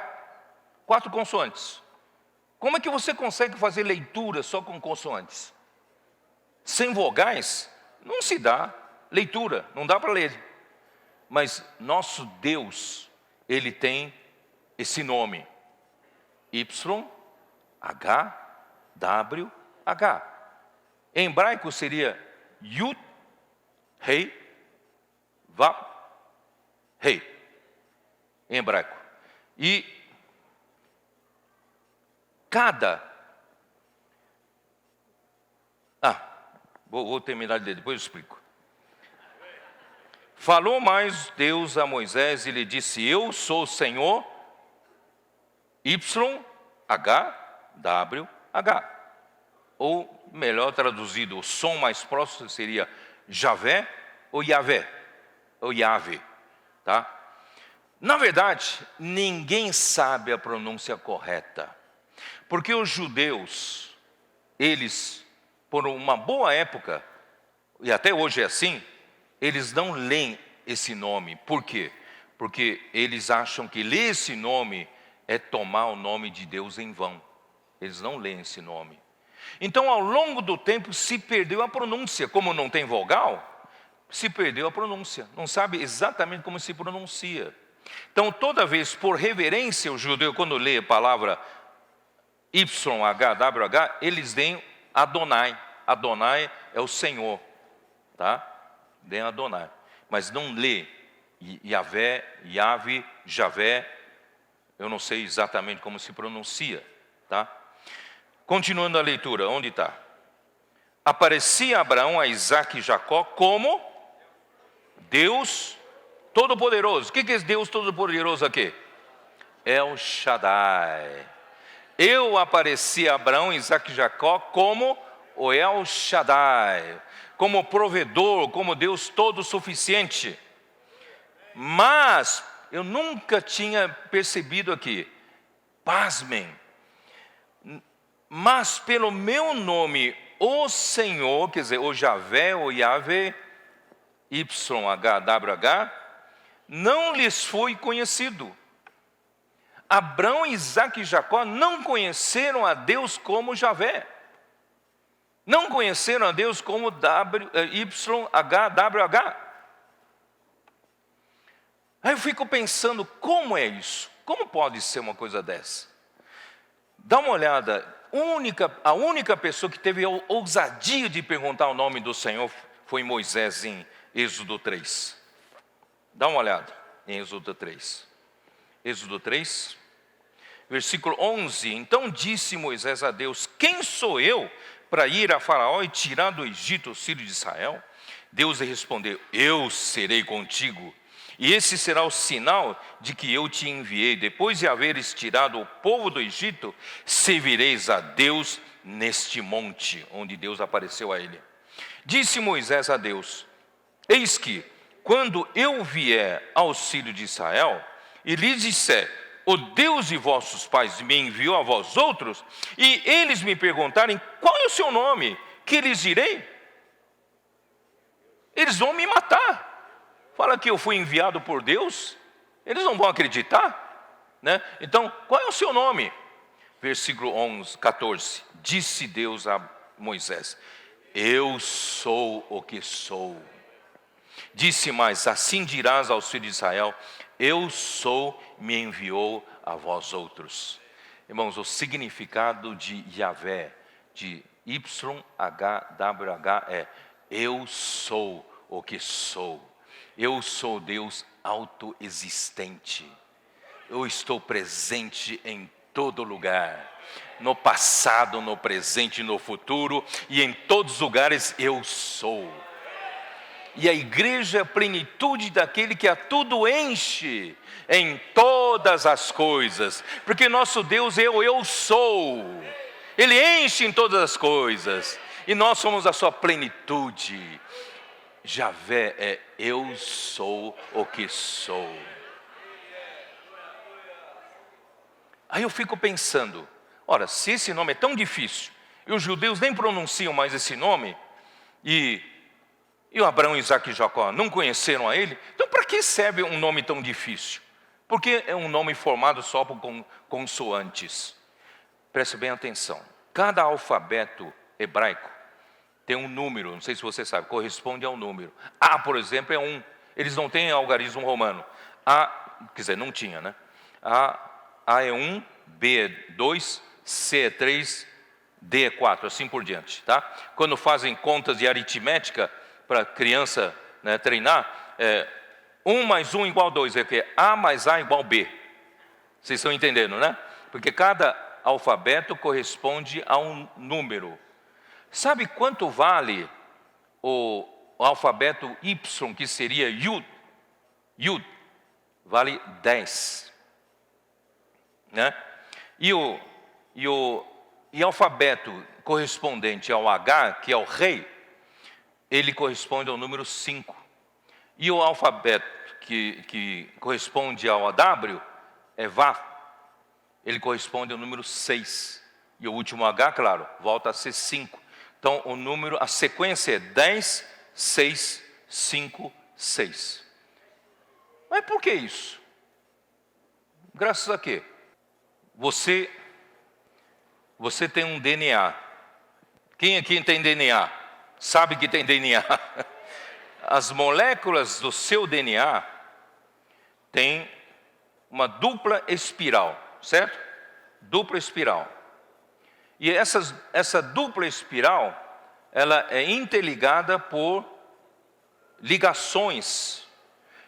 4 consoantes. Como é que você consegue fazer leitura só com consoantes? Sem vogais, não se dá leitura, não dá para ler. Mas nosso Deus, Ele tem esse nome. Y, H, W, H. Em hebraico seria Yud, Rei, Vav, Rei. Em hebraico. E cada... Vou terminar de ler, depois eu explico. Falou mais Deus a Moisés e lhe disse: eu sou o Senhor, Y, H, W, H. Ou, melhor traduzido, o som mais próximo seria Javé ou Yavé, ou Yahvé, tá? Na verdade, ninguém sabe a pronúncia correta, porque os judeus, eles, por uma boa época, e até hoje é assim, eles não leem esse nome. Por quê? Porque eles acham que ler esse nome é tomar o nome de Deus em vão. Eles não leem esse nome. Então, ao longo do tempo, se perdeu a pronúncia. Como não tem vogal, se perdeu a pronúncia. Não sabe exatamente como se pronuncia. Então, toda vez, por reverência, o judeu, quando lê a palavra YHWH, eles leem Adonai. Adonai é o Senhor, tá? Leem Adonai. Mas não lê Yavé, Yahvé, Javé. Eu não sei exatamente como se pronuncia, tá? Continuando a leitura, onde está? Aparecia Abraão a Isaque e Jacó como Deus Todo-Poderoso. O que é esse Deus Todo-Poderoso aqui? El Shaddai. Eu apareci a Abraão, Isaque e Jacó como o El Shaddai, como provedor, como Deus todo-suficiente. Mas eu nunca tinha percebido aqui, pasmem, mas pelo meu nome, o Senhor, quer dizer, o Javé, o Yahvé, YHWH, não lhes foi conhecido. Abraão, Isaque e Jacó não conheceram a Deus como Javé. Não conheceram a Deus como YHWH. Aí eu fico pensando, como é isso? Como pode ser uma coisa dessa? Dá uma olhada, a única pessoa que teve a ousadia de perguntar o nome do Senhor foi Moisés em Êxodo 3. Dá uma olhada em Êxodo 3. Êxodo 3, versículo 11. Então disse Moisés a Deus: quem sou eu para ir a Faraó e tirar do Egito os filhos de Israel? Deus lhe respondeu: eu serei contigo. E esse será o sinal de que eu te enviei. Depois de haveres tirado o povo do Egito, servireis a Deus neste monte, onde Deus apareceu a ele. Disse Moisés a Deus: eis que, quando eu vier aos filhos de Israel, e lhes disser: o Deus de vossos pais me enviou a vós outros, e eles me perguntarem: qual é o seu nome? Que lhes direi? Eles vão me matar. Fala que eu fui enviado por Deus, eles não vão acreditar, né? Então, qual é o seu nome? Versículo 14. Disse Deus a Moisés: eu sou o que sou. Disse mais: assim dirás aos filhos de Israel: eu sou, me enviou a vós outros. Irmãos, o significado de Yahvé, de YHWH é: eu sou o que sou. Eu sou Deus autoexistente. Eu estou presente em todo lugar. No passado, no presente e no futuro. E em todos os lugares eu sou. E a igreja é a plenitude daquele que a tudo enche em todas as coisas. Porque nosso Deus é o eu sou. Ele enche em todas as coisas. E nós somos a sua plenitude. Yahvé é eu sou o que sou. Aí eu fico pensando, ora, se esse nome é tão difícil, e os judeus nem pronunciam mais esse nome, e o Abraão, Isaac e Jacó não conheceram a ele, então para que serve um nome tão difícil? Porque é um nome formado só por consoantes. Preste bem atenção, cada alfabeto hebraico tem um número, não sei se você sabe, corresponde a um número. A, por exemplo, é 1, eles não têm algarismo romano. A, quer dizer, não tinha, né? A é 1, B é 2, C é 3, D é 4, assim por diante, tá? Quando fazem contas de aritmética para criança, né, treinar, 1 mais 1 igual 2, é que A mais A igual B. Vocês estão entendendo, né? Porque cada alfabeto corresponde a um número. Sabe quanto vale o alfabeto Y, que seria Yud? Yud vale 10. Né? E o alfabeto correspondente ao H, que é o rei, ele corresponde ao número 5. E o alfabeto que corresponde ao W é Vav, ele corresponde ao número 6. E o último H, claro, volta a ser 5. Então a sequência é 10, 6, 5, 6. Mas por que isso? Graças a quê? Você tem um DNA. Quem aqui tem DNA? Sabe que tem DNA. As moléculas do seu DNA têm uma dupla espiral, certo? Dupla espiral. E essa dupla espiral, ela é interligada por ligações.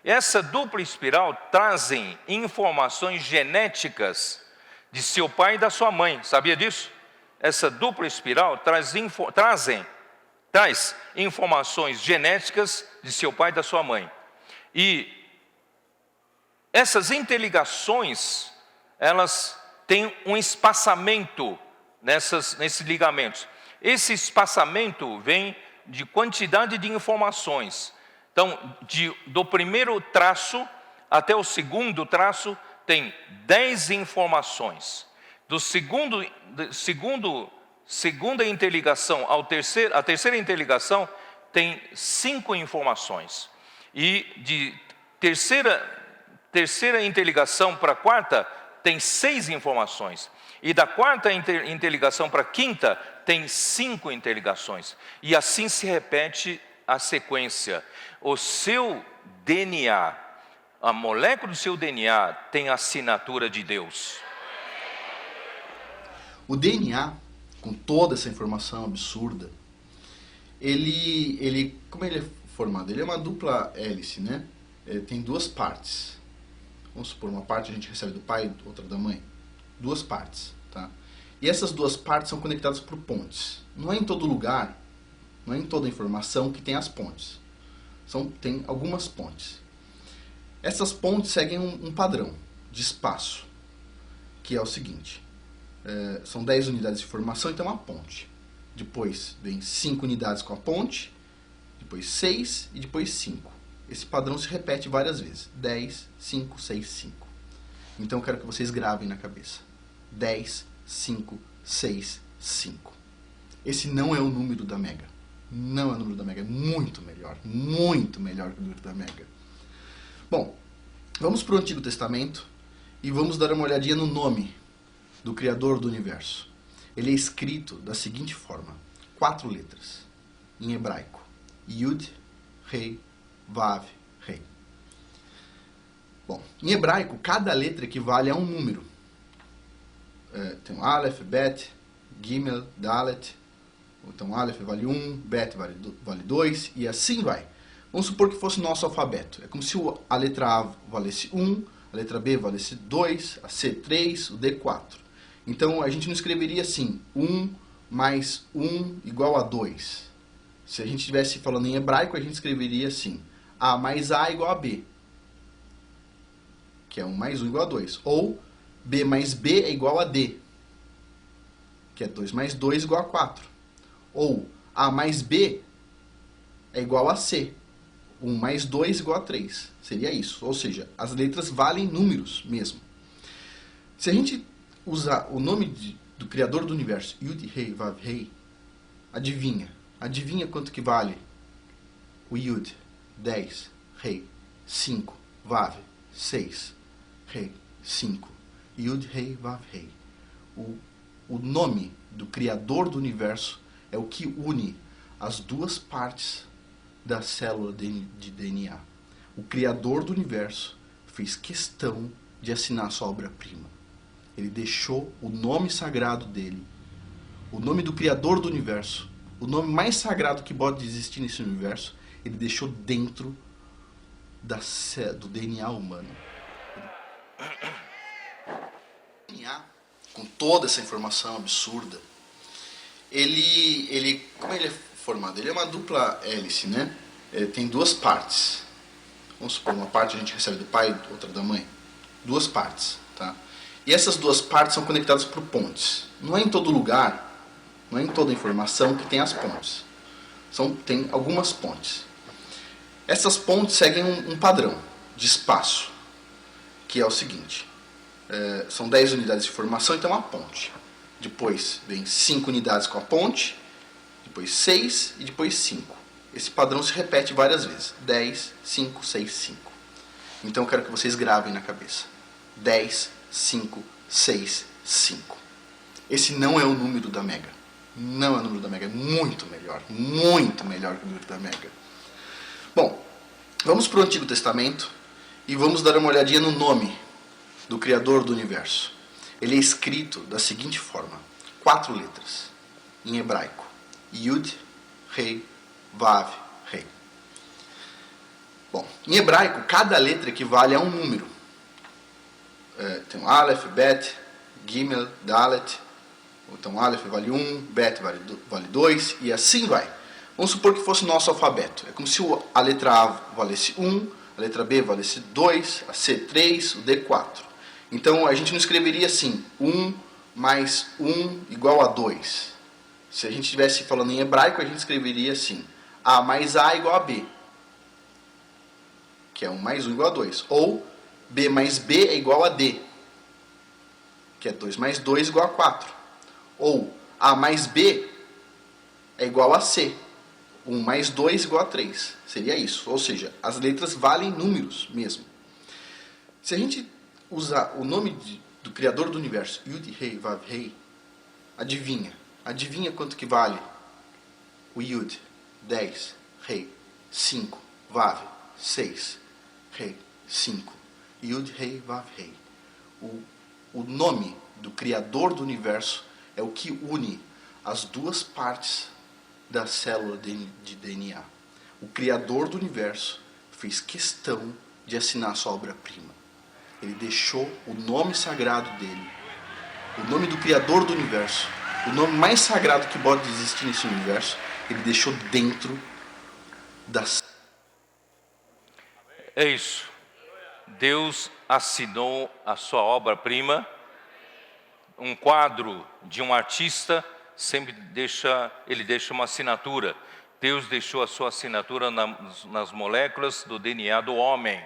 Essa dupla espiral trazem informações genéticas de seu pai e da sua mãe. Sabia disso? Essa dupla espiral traz informações genéticas de seu pai e da sua mãe. E essas interligações, elas têm um espaçamento nesses ligamentos. Esse espaçamento vem de quantidade de informações. Então, do primeiro traço até o segundo traço, tem 10 informações. Segunda interligação a terceira interligação tem 5 informações. E de terceira interligação para a quarta tem 6 informações. E da quarta interligação para a quinta tem 5 interligações. E assim se repete a sequência. O seu DNA, a molécula do seu DNA tem a assinatura de Deus. O DNA, com toda essa informação absurda, como ele é formado? Ele é uma dupla hélice, né? Ele tem 2 partes. Vamos supor, uma parte a gente recebe do pai, outra da mãe. 2 partes, tá? E essas 2 partes são conectadas por pontes. Não é em todo lugar, não é em toda informação que tem as pontes. Tem algumas pontes. Essas pontes seguem um padrão de espaço, que é o seguinte. São 10 unidades de informação, então é uma ponte. Depois vem 5 unidades com a ponte, depois 6 e depois 5. Esse padrão se repete várias vezes. 10, 5, 6, 5. Então eu quero que vocês gravem na cabeça. 10, 5, 6, 5. Esse não é o número da Mega. Não é o número da Mega. É muito melhor que o número da Mega. Bom, vamos para o Antigo Testamento e vamos dar uma olhadinha no nome do Criador do Universo. Ele é escrito da seguinte forma. 4 letras. Em hebraico. Yud, Rei, Vav, Rei. Bom, em hebraico, cada letra equivale a um número. tem um Aleph, Bet, Gimel, Dalet. Então Aleph vale 1, Bet vale 2 e assim vai. Vamos supor que fosse o nosso alfabeto. É como se a letra A valesse 1, a letra B valesse 2, a C 3, o D 4. Então a gente não escreveria assim, 1 mais 1 igual a 2. Se a gente estivesse falando em hebraico, a gente escreveria assim, A mais A igual a B, que é 1 mais 1 igual a 2. Ou B mais B é igual a D, que é 2 mais 2 igual a 4. Ou A mais B é igual a C, 1 mais 2 igual a 3. Seria isso. Ou seja, as letras valem números mesmo. Se a gente usar o nome do Criador do Universo, Yud, Rei, Vav, Rei, adivinha. Adivinha quanto que vale o Yud? 10, Rei, 5, Vav, 6, Rei, 5. Yud, Rei, Vav, Rei. O nome do Criador do Universo é o que une as duas partes da célula de DNA. O Criador do Universo fez questão de assinar sua obra-prima. Ele deixou o nome sagrado dele, o nome do Criador do Universo, o nome mais sagrado que pode existir nesse universo, ele deixou dentro do DNA humano. O DNA, com toda essa informação absurda, como ele é formado? Ele é uma dupla hélice, né? Ele tem duas partes. Vamos supor, uma parte a gente recebe do pai, outra da mãe. Duas partes, tá? E essas duas partes são conectadas por pontes. Não é em todo lugar, não é em toda informação que tem as pontes. Tem algumas pontes. Essas pontes seguem um padrão de espaço, que é o seguinte. São 10 unidades de informação, então é uma ponte. Depois vem 5 unidades com a ponte, depois 6 e depois 5. Esse padrão se repete várias vezes. 10, 5, 6, 5. Então eu quero que vocês gravem na cabeça. 10, 5, 6, 5. Esse não é o número da Mega. Não é o número da Mega. É muito melhor que o número da Mega. Bom, vamos para o Antigo Testamento e vamos dar uma olhadinha no nome do Criador do Universo. Ele é escrito da seguinte forma. 4 letras em hebraico. Yud, Rei, Vav, Rei. Bom, em hebraico, cada letra equivale a um número. Tem um Aleph, Bet, Gimel, Dalet. Então Aleph vale 1, Bet vale 2 e assim vai. Vamos supor que fosse o nosso alfabeto. É como se a letra A valesse 1, a letra B valesse 2, a C 3, o D 4. Então a gente não escreveria assim, 1 mais 1 igual a 2. Se a gente estivesse falando em hebraico, a gente escreveria assim, A mais A igual a B, que é 1 mais 1 igual a 2. Ou B mais B é igual a D, que é 2 mais 2 igual a 4. Ou A mais B é igual a C, 1 mais 2 igual a 3. Seria isso. Ou seja, as letras valem números mesmo. Se a gente usar o nome do Criador do Universo, Yud, Rei, Vav, Rei, adivinha. Adivinha quanto que vale o Yud? 10, Rei, 5, Vav, 6, Rei, 5. Yud, Rei, Vav, Rei. O nome do Criador do Universo é o que une as duas partes da célula de DNA. O Criador do Universo fez questão de assinar sua obra-prima. Ele deixou o nome sagrado dele, o nome do Criador do Universo, o nome mais sagrado que pode existir nesse universo, ele deixou dentro das... É isso. Deus assinou a sua obra-prima. Um quadro de um artista sempre ele deixa uma assinatura. Deus deixou a sua assinatura nas moléculas do DNA do homem.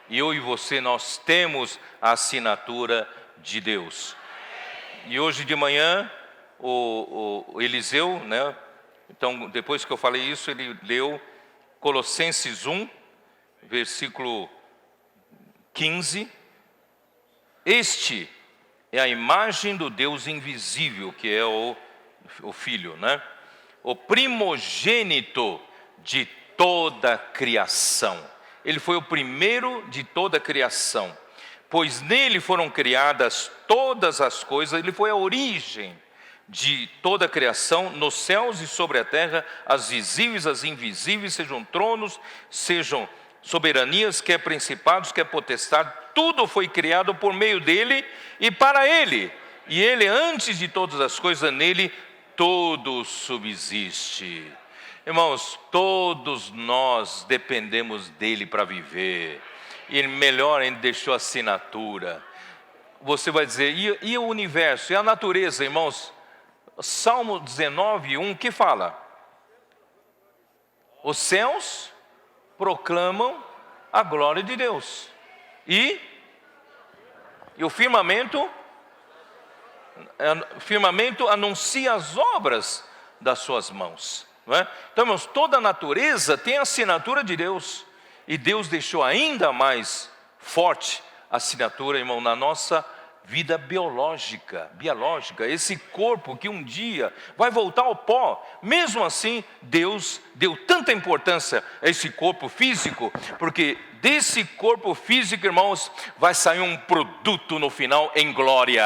E eu e você, nós temos a assinatura de Deus. E hoje de manhã, o Eliseu, né? Então, depois que eu falei isso, ele leu Colossenses 1, versículo 15. Este é a imagem do Deus invisível, que é o Filho, né? O primogênito de toda a criação. Ele foi o primeiro de toda a criação. pois nele foram criadas todas as coisas, ele foi a origem de toda a criação, nos céus e sobre a terra, as visíveis, as invisíveis, sejam tronos, sejam soberanias, quer principados, quer potestade, tudo foi criado por meio dele e para ele. E ele, antes de todas as coisas, nele tudo subsiste. Irmãos, todos nós dependemos dele para viver. E melhor, ele deixou a assinatura. Você vai dizer, e o universo, e a natureza, irmãos? Salmo 19:1, que fala? Os céus proclamam a glória de Deus. E o firmamento anuncia as obras das suas mãos. Não é? Então, irmãos, toda a natureza tem a assinatura de Deus. E Deus deixou ainda mais forte a assinatura, irmão, na nossa vida biológica, esse corpo que um dia vai voltar ao pó. Mesmo assim, Deus deu tanta importância a esse corpo físico, porque desse corpo físico, irmãos, vai sair um produto no final em glória.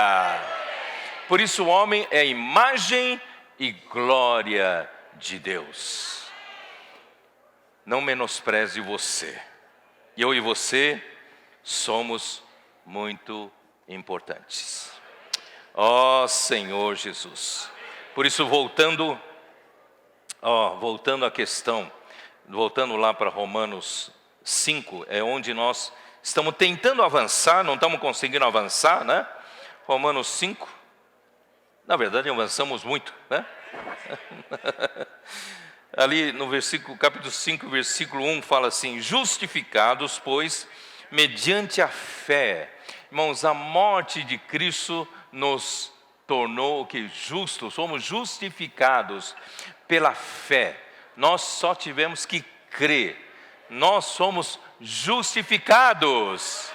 Por isso o homem é imagem e glória de Deus. Não menospreze você. Eu e você somos muito importantes. Ó Senhor Jesus. Por isso, voltando à questão, voltando lá para Romanos 5, é onde nós estamos tentando avançar, não estamos conseguindo avançar, né? Romanos 5, na verdade avançamos muito, né? Ali no capítulo 5, versículo 1, fala assim: justificados, pois, mediante a fé. Irmãos, a morte de Cristo nos tornou justos, somos justificados pela fé. Nós só tivemos que crer. Nós somos justificados.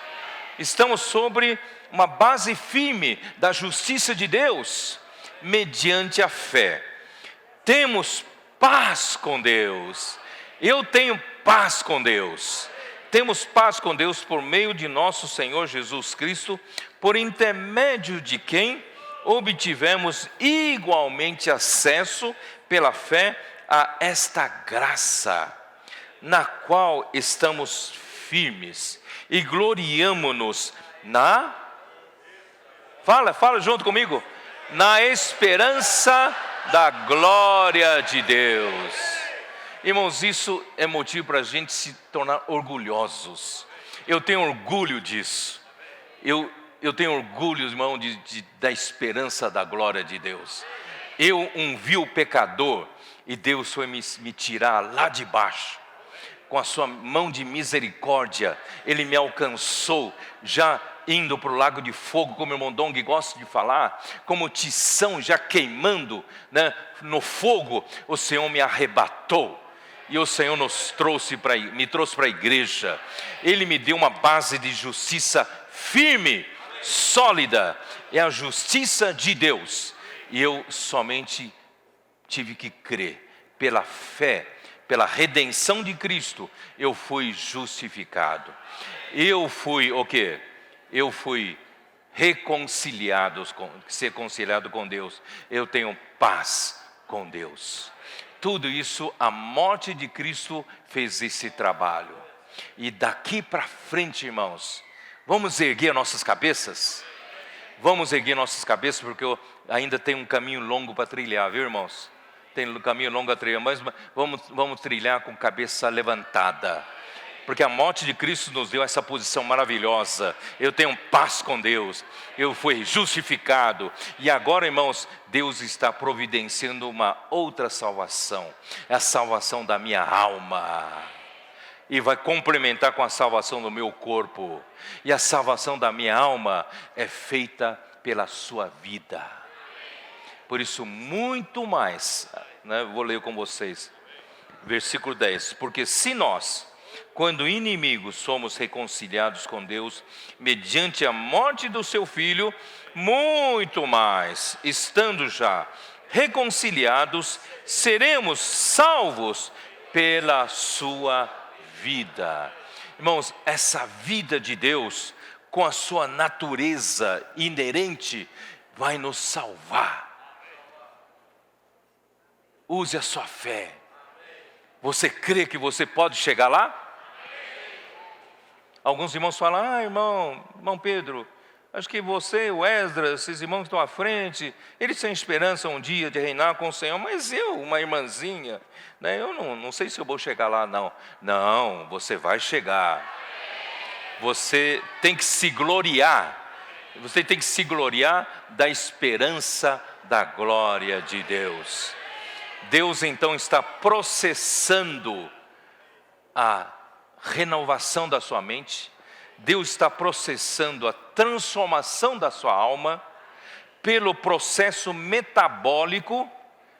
Estamos sobre uma base firme da justiça de Deus, mediante a fé. Temos paz com Deus. Eu tenho paz com Deus. Temos paz com Deus por meio de nosso Senhor Jesus Cristo, por intermédio de quem obtivemos igualmente acesso pela fé a esta graça, na qual estamos firmes e gloriamo-nos fala junto comigo, na esperança da glória de Deus. Irmãos, isso é motivo para a gente se tornar orgulhosos. Eu tenho orgulho disso. Eu tenho orgulho, irmão, da esperança da glória de Deus. Eu, um vil pecador, e Deus foi me tirar lá de baixo. Com a sua mão de misericórdia, Ele me alcançou, já indo para o lago de fogo, como o irmão Dong gosta de falar, como tição já queimando, né, no fogo. O Senhor me arrebatou. E o Senhor me trouxe para a igreja. Ele me deu uma base de justiça firme, sólida. É a justiça de Deus. E eu somente tive que crer. Pela fé, pela redenção de Cristo, eu fui justificado. Eu fui o quê? Eu fui reconciliado com Deus. Eu tenho paz com Deus. Tudo isso, a morte de Cristo fez esse trabalho. E daqui para frente, irmãos, vamos erguer nossas cabeças? Vamos erguer nossas cabeças, porque ainda tem um caminho longo para trilhar, viu, irmãos? Tem um caminho longo a trilhar, mas vamos trilhar com cabeça levantada. Porque a morte de Cristo nos deu essa posição maravilhosa. Eu tenho paz com Deus. Eu fui justificado. E agora, irmãos, Deus está providenciando uma outra salvação. É a salvação da minha alma. E vai complementar com a salvação do meu corpo. E a salvação da minha alma é feita pela sua vida. Por isso, muito mais, né? Vou ler com vocês. Versículo 10. Porque se nós, quando inimigos, somos reconciliados com Deus, mediante a morte do seu Filho, muito mais, estando já reconciliados, seremos salvos pela sua vida. Irmãos, essa vida de Deus com a sua natureza inerente, vai nos salvar. Use a sua fé. Você crê que você pode chegar lá? Alguns irmãos falam, irmão Pedro, acho que você, o Esdras, esses irmãos que estão à frente, eles têm esperança um dia de reinar com o Senhor, mas eu, uma irmãzinha, né, eu não sei se eu vou chegar lá, não. Não, você vai chegar. Você tem que se gloriar. Você tem que se gloriar da esperança da glória de Deus. Deus então está processando a renovação da sua mente. Deus está processando a transformação da sua alma pelo processo metabólico.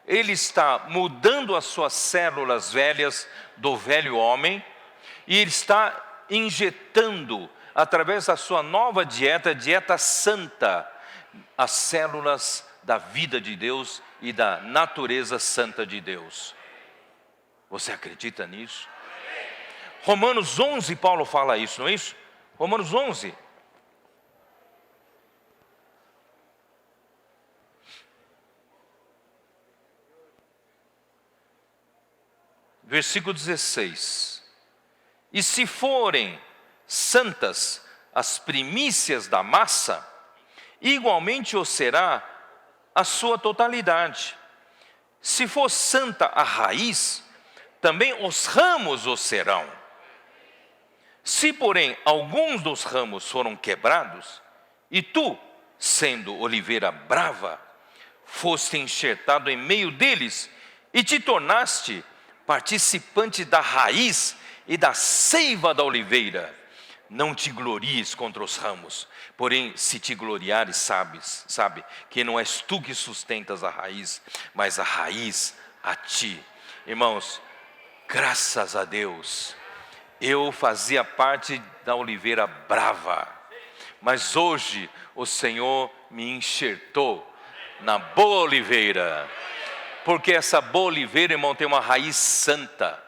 Ele está mudando as suas células velhas do velho homem e ele está injetando através da sua nova dieta santa, as células da vida de Deus e da natureza santa de Deus. Você acredita nisso? Romanos 11, Paulo fala isso, não é isso? Romanos 11. Versículo 16. E se forem santas as primícias da massa, igualmente o será a sua totalidade. Se for santa a raiz, também os ramos o serão. Se, porém, alguns dos ramos foram quebrados, e tu, sendo oliveira brava, foste enxertado em meio deles, e te tornaste participante da raiz e da seiva da oliveira, não te glories contra os ramos, porém, se te gloriares, sabe que não és tu que sustentas a raiz, mas a raiz a ti. Irmãos, graças a Deus, eu fazia parte da oliveira brava, mas hoje o Senhor me enxertou na boa oliveira, porque essa boa oliveira, irmão, tem uma raiz santa,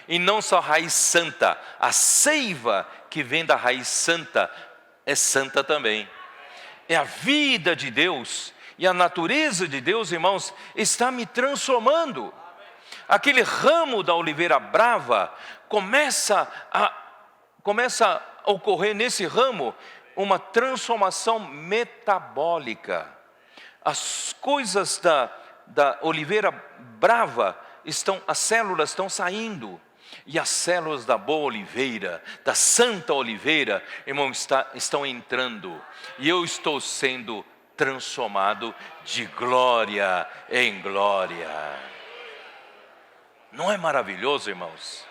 e não só raiz santa, a seiva que vem da raiz santa é santa também. É a vida de Deus e a natureza de Deus, irmãos, está me transformando. Aquele ramo da oliveira brava começa a ocorrer nesse ramo uma transformação metabólica. As coisas da oliveira brava as células estão saindo. E as células da boa oliveira, da santa oliveira, irmão, estão entrando. E eu estou sendo transformado de glória em glória. Não é maravilhoso, irmãos?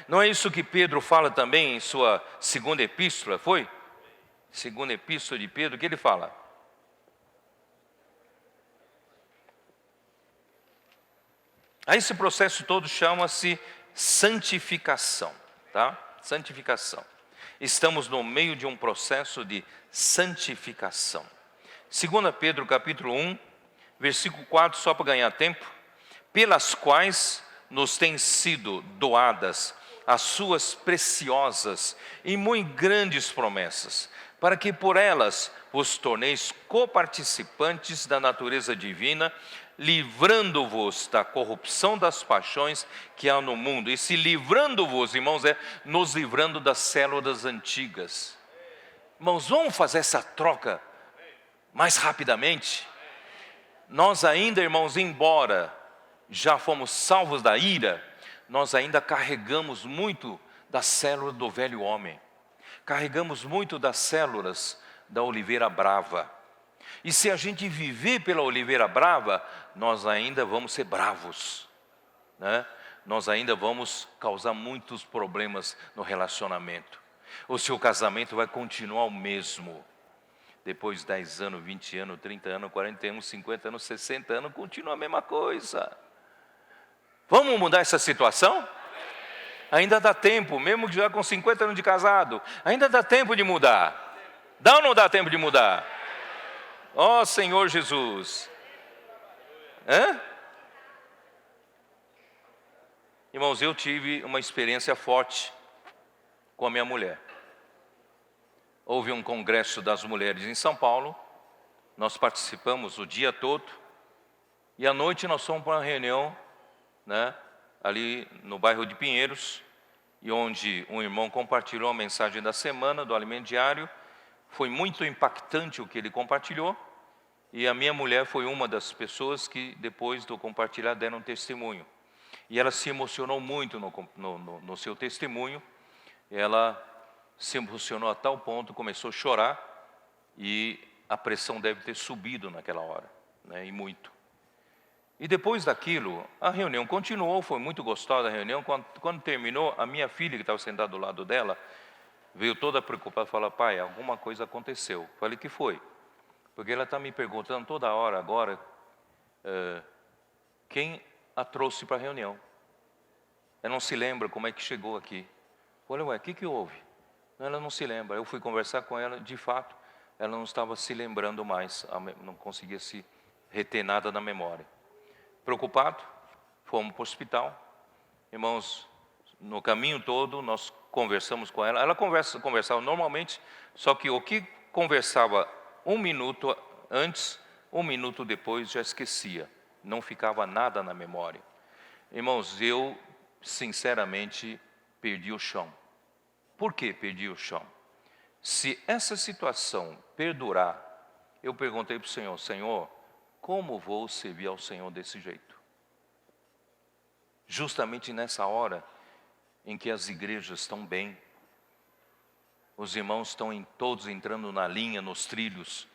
Não é isso que Pedro fala também em sua segunda epístola, foi? Segunda epístola de Pedro, o que ele fala? Aí esse processo todo chama-se santificação, tá? Santificação. Estamos no meio de um processo de santificação. 2 Pedro capítulo 1, versículo 4, só para ganhar tempo. Pelas quais nos têm sido doadas as suas preciosas e muito grandes promessas, para que por elas vos torneis coparticipantes da natureza divina, livrando-vos da corrupção das paixões que há no mundo. E se livrando-vos, irmãos, é nos livrando das células antigas. Irmãos, vamos fazer essa troca mais rapidamente? Nós ainda, irmãos, embora já fomos salvos da ira, nós ainda carregamos muito das células do velho homem. Carregamos muito das células da oliveira brava. E se a gente viver pela oliveira brava, nós ainda vamos ser bravos, né? Nós ainda vamos causar muitos problemas no relacionamento. O seu casamento vai continuar o mesmo. Depois de 10 anos, 20 anos, 30 anos, 40 anos, 50 anos, 60 anos, continua a mesma coisa. Vamos mudar essa situação? Ainda dá tempo, mesmo que já com 50 anos de casado, ainda dá tempo de mudar. Dá ou não dá tempo de mudar? Ó Senhor Jesus. Irmãos, eu tive uma experiência forte com a minha mulher. houve um congresso das mulheres em São Paulo, nós participamos o dia todo, e à noite nós fomos para uma reunião, né, ali no bairro de Pinheiros, e onde um irmão compartilhou a mensagem da semana do alimento diário. Foi muito impactante o que ele compartilhou, e a minha mulher foi uma das pessoas que depois do compartilhar deram um testemunho. E ela se emocionou muito no seu testemunho. Ela se emocionou a tal ponto, começou a chorar, e a pressão deve ter subido naquela hora, né, e muito. E depois daquilo, a reunião continuou, foi muito gostosa a reunião. Quando terminou, a minha filha, que estava sentada do lado dela, veio toda preocupada e falou: pai, alguma coisa aconteceu. Falei: que foi? Porque ela está me perguntando toda hora agora quem a trouxe para a reunião. Ela não se lembra como é que chegou aqui. Falei: ué, o que houve? Ela não se lembra. Eu fui conversar com ela, de fato, ela não estava se lembrando mais, não conseguia se reter nada na memória. Preocupado, fomos para o hospital. Irmãos, no caminho todo nós conversamos com ela. Ela conversava normalmente, só que o que conversava 1 minuto antes, 1 minuto depois já esquecia. Não ficava nada na memória. Irmãos, eu sinceramente perdi o chão. Por que perdi o chão? Se essa situação perdurar, eu perguntei para o Senhor: Senhor, como vou servir ao Senhor desse jeito? Justamente nessa hora em que as igrejas estão bem, os irmãos estão todos entrando na linha, nos trilhos,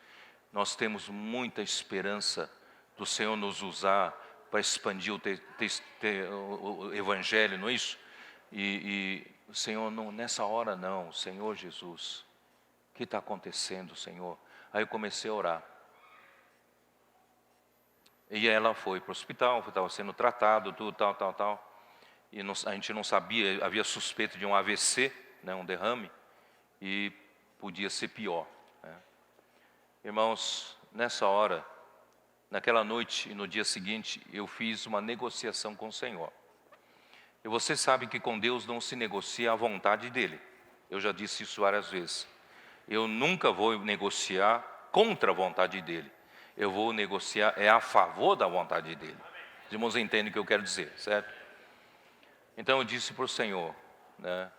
nós temos muita esperança do Senhor nos usar para expandir o Evangelho, não é isso? E o Senhor, não, nessa hora não, Senhor Jesus, o que está acontecendo, Senhor? Aí eu comecei a orar. E ela foi para o hospital, estava sendo tratado, tudo, tal. E a gente não sabia, havia suspeita de um AVC, né, um derrame, e podia ser pior, né? Irmãos, nessa hora, naquela noite e no dia seguinte, eu fiz uma negociação com o Senhor. E você sabe que com Deus não se negocia a vontade dEle. Eu já disse isso várias vezes. Eu nunca vou negociar contra a vontade dEle. Eu vou negociar a favor da vontade dEle. Os irmãos entendem o que eu quero dizer, certo? Então eu disse para o Senhor, né,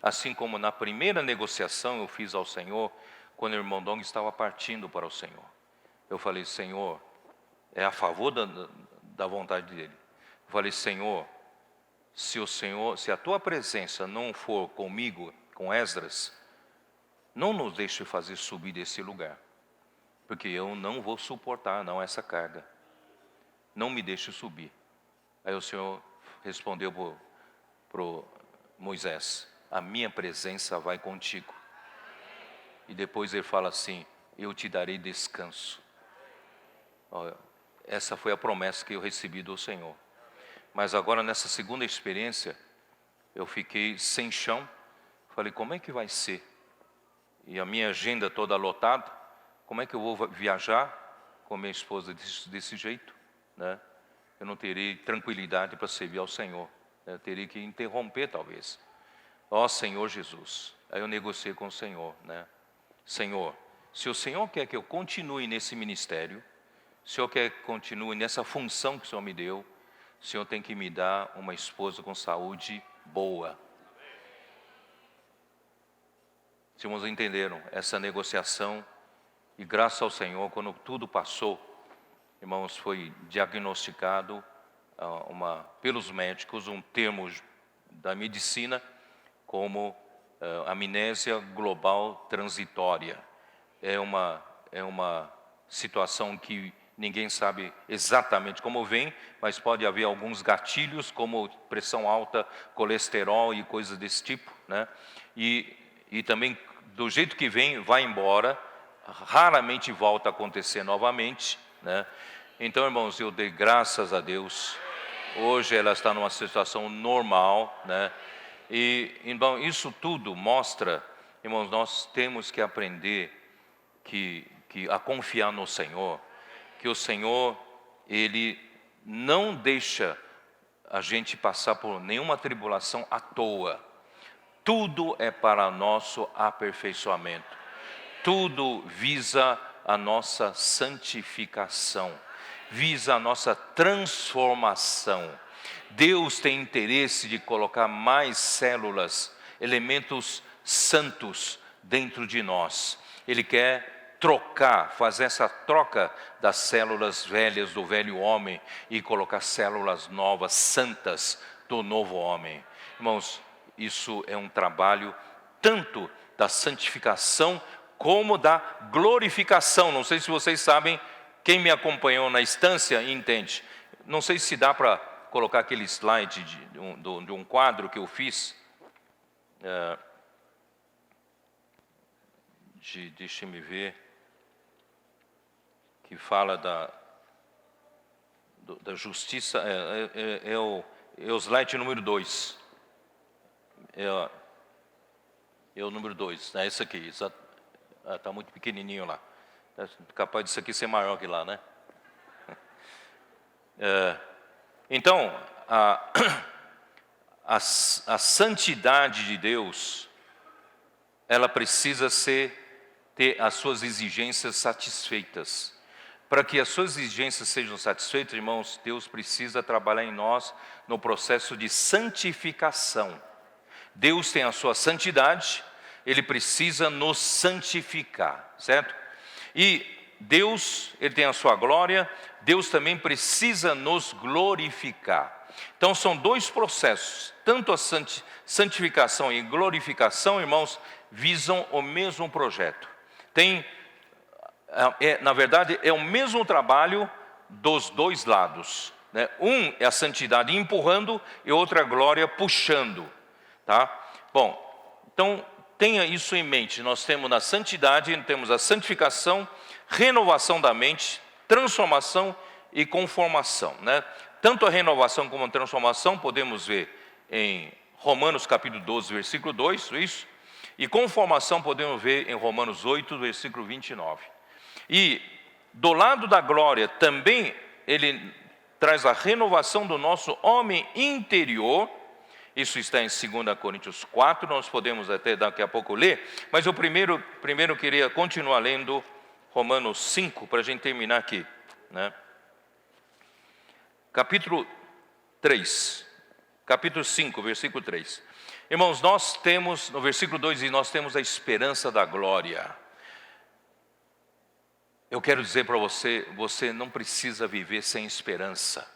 assim como na primeira negociação eu fiz ao Senhor, quando o irmão Dong estava partindo para o Senhor. Eu falei: Senhor, é a favor da vontade dEle. Eu falei: Senhor, se a tua presença não for comigo, com Esdras, não nos deixe fazer subir desse lugar, porque eu não vou suportar não essa carga. Não me deixe subir. Aí o Senhor respondeu para Moisés: a minha presença vai contigo. E depois ele fala assim: eu te darei descanso. Essa foi a promessa que eu recebi do Senhor. Mas agora nessa segunda experiência, eu fiquei sem chão. Falei: como é que vai ser? E a minha agenda toda lotada, como é que eu vou viajar com minha esposa desse jeito, né? Eu não terei tranquilidade para servir ao Senhor, né? Eu teria que interromper talvez. Ó Senhor Jesus, aí eu negociei com o Senhor, né? Senhor, se o Senhor quer que eu continue nesse ministério, se o Senhor quer que eu continue nessa função que o Senhor me deu, o Senhor tem que me dar uma esposa com saúde boa. Os irmãos entenderam essa negociação, e graças ao Senhor, quando tudo passou, irmãos, foi diagnosticado pelos médicos um termo da medicina como amnésia global transitória. É uma situação que ninguém sabe exatamente como vem, mas pode haver alguns gatilhos, como pressão alta, colesterol e coisas desse tipo, né? E também, do jeito que vem, vai embora, raramente volta a acontecer novamente, né? Então, irmãos, eu dei graças a Deus. Hoje ela está numa situação normal, né? E então isso tudo mostra, irmãos, nós temos que aprender a confiar no Senhor, que o Senhor, Ele não deixa a gente passar por nenhuma tribulação à toa. Tudo é para nosso aperfeiçoamento. tudo visa a nossa santificação, visa a nossa transformação. Deus tem interesse de colocar mais células, elementos santos dentro de nós. Ele quer fazer essa troca das células velhas do velho homem e colocar células novas, santas do novo homem. Irmãos, isso é um trabalho tanto da santificação como da glorificação. Não sei se vocês sabem, quem me acompanhou na estância entende. Não sei se dá para colocar aquele slide de um quadro que eu fiz. Deixa-me ver. Que fala da justiça. É o slide número 2. É o número 2. É esse aqui. Está muito pequenininho lá. É capaz disso aqui ser maior que lá, né? Então, a santidade de Deus, ela precisa ter as suas exigências satisfeitas. Para que as suas exigências sejam satisfeitas, irmãos, Deus precisa trabalhar em nós no processo de santificação. Deus tem a sua santidade, Ele precisa nos santificar, certo? E Deus, Ele tem a sua glória, Deus também precisa nos glorificar. Então são dois processos, tanto a santificação e glorificação, irmãos, visam o mesmo projeto. Na verdade, é o mesmo trabalho dos dois lados, né? Um é a santidade empurrando e outra a glória puxando, tá? Bom, então tenha isso em mente. Nós temos na santidade, temos a santificação, renovação da mente, transformação e conformação, né? Tanto a renovação como a transformação podemos ver em Romanos capítulo 12, versículo 2, isso. E conformação podemos ver em Romanos 8, versículo 29. E do lado da glória também ele traz a renovação do nosso homem interior. Isso está em 2 Coríntios 4, nós podemos até daqui a pouco ler. Mas eu primeiro queria continuar lendo Romanos 5, para a gente terminar aqui, né? Capítulo 5, versículo 3. Irmãos, nós temos, no versículo 2, nós temos a esperança da glória. Eu quero dizer para você, você não precisa viver sem esperança.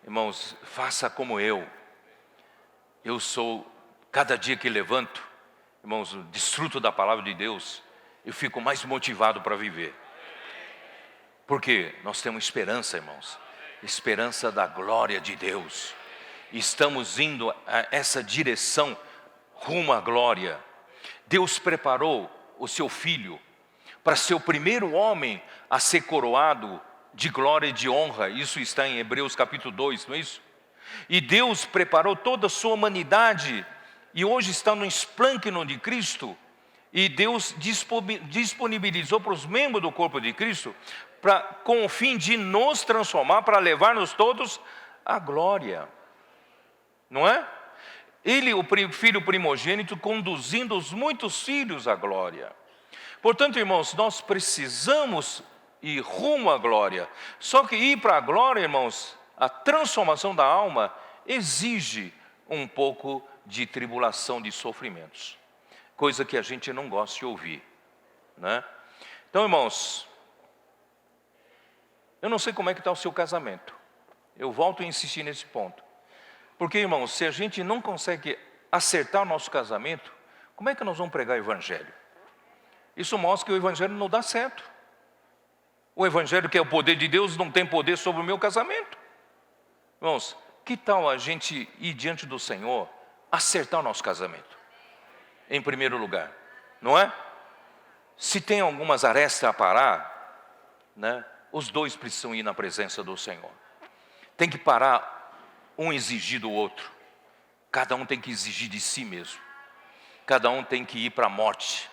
Irmãos, faça como eu. Eu sou, cada dia que levanto, irmãos, desfruto da palavra de Deus, eu fico mais motivado para viver. Porque nós temos esperança, irmãos. Esperança da glória de Deus. Estamos indo a essa direção rumo à glória. Deus preparou o seu filho para ser o primeiro homem a ser coroado de glória e de honra. Isso está em Hebreus capítulo 2, não é isso? E Deus preparou toda a sua humanidade e hoje está no esplêndido de Cristo. E Deus disponibilizou para os membros do corpo de Cristo com o fim de nos transformar, para levar-nos todos à glória. Não é? Ele, o filho primogênito, conduzindo os muitos filhos à glória. Portanto, irmãos, nós precisamos ir rumo à glória. Só que ir para a glória, irmãos, a transformação da alma exige um pouco de tribulação, de sofrimentos. Coisa que a gente não gosta de ouvir, né? Então, irmãos, eu não sei como é que está o seu casamento. Eu volto a insistir nesse ponto. Porque, irmãos, se a gente não consegue acertar o nosso casamento, como é que nós vamos pregar o evangelho? Isso mostra que o evangelho não dá certo. O evangelho, que é o poder de Deus, não tem poder sobre o meu casamento. Irmãos, que tal a gente ir diante do Senhor, acertar o nosso casamento? Em primeiro lugar, não é? Se tem algumas arestas a parar, né, os dois precisam ir na presença do Senhor. Tem que parar, um exigir do outro. Cada um tem que exigir de si mesmo. Cada um tem que ir para a morte.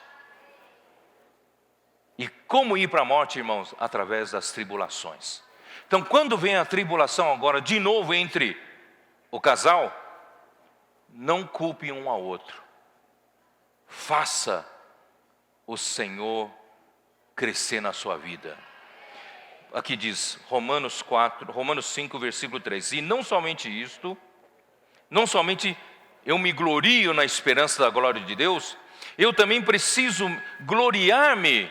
E como ir para a morte, irmãos? Através das tribulações. Então, quando vem a tribulação agora, de novo entre o casal, não culpe um ao outro. Faça o Senhor crescer na sua vida. Aqui diz, Romanos 5, versículo 3. E não somente isto, não somente eu me glorio na esperança da glória de Deus, eu também preciso gloriar-me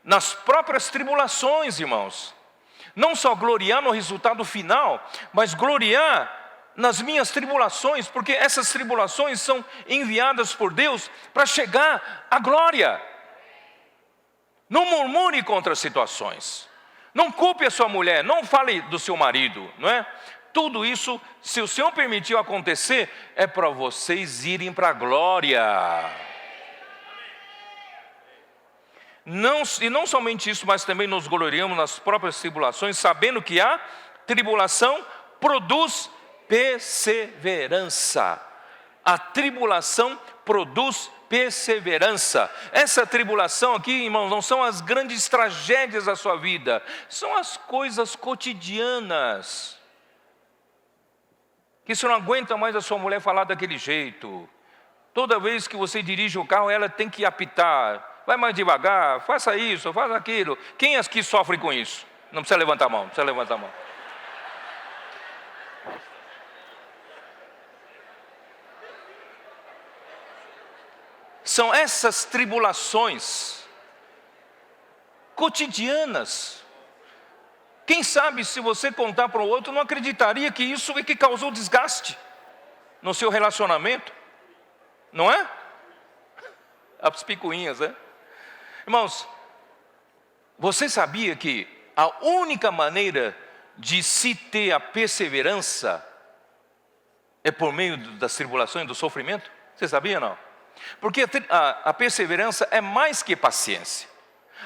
nas próprias tribulações, irmãos. Não só gloriar no resultado final, mas gloriar nas minhas tribulações, porque essas tribulações são enviadas por Deus para chegar à glória. Não murmure contra as situações. Não culpe a sua mulher, não fale do seu marido, não é? Tudo isso, se o Senhor permitiu acontecer, é para vocês irem para a glória. E não somente isso, mas também nos gloriamos nas próprias tribulações, sabendo que a tribulação produz perseverança. A tribulação produz perseverança. Essa tribulação aqui, irmãos, não são as grandes tragédias da sua vida, são as coisas cotidianas. Que você não aguenta mais a sua mulher falar daquele jeito. Toda vez que você dirige o carro, ela tem que apitar. Vai mais devagar, faça isso, faça aquilo. Quem aqui sofre com isso? Não precisa levantar a mão, não precisa levantar a mão. São essas tribulações cotidianas. Quem sabe se você contar para o outro, não acreditaria que isso é que causou desgaste no seu relacionamento, não é? As picuinhas, né? Irmãos, você sabia que a única maneira de se ter a perseverança é por meio das tribulações, do sofrimento? Você sabia, não? Porque a perseverança é mais que paciência.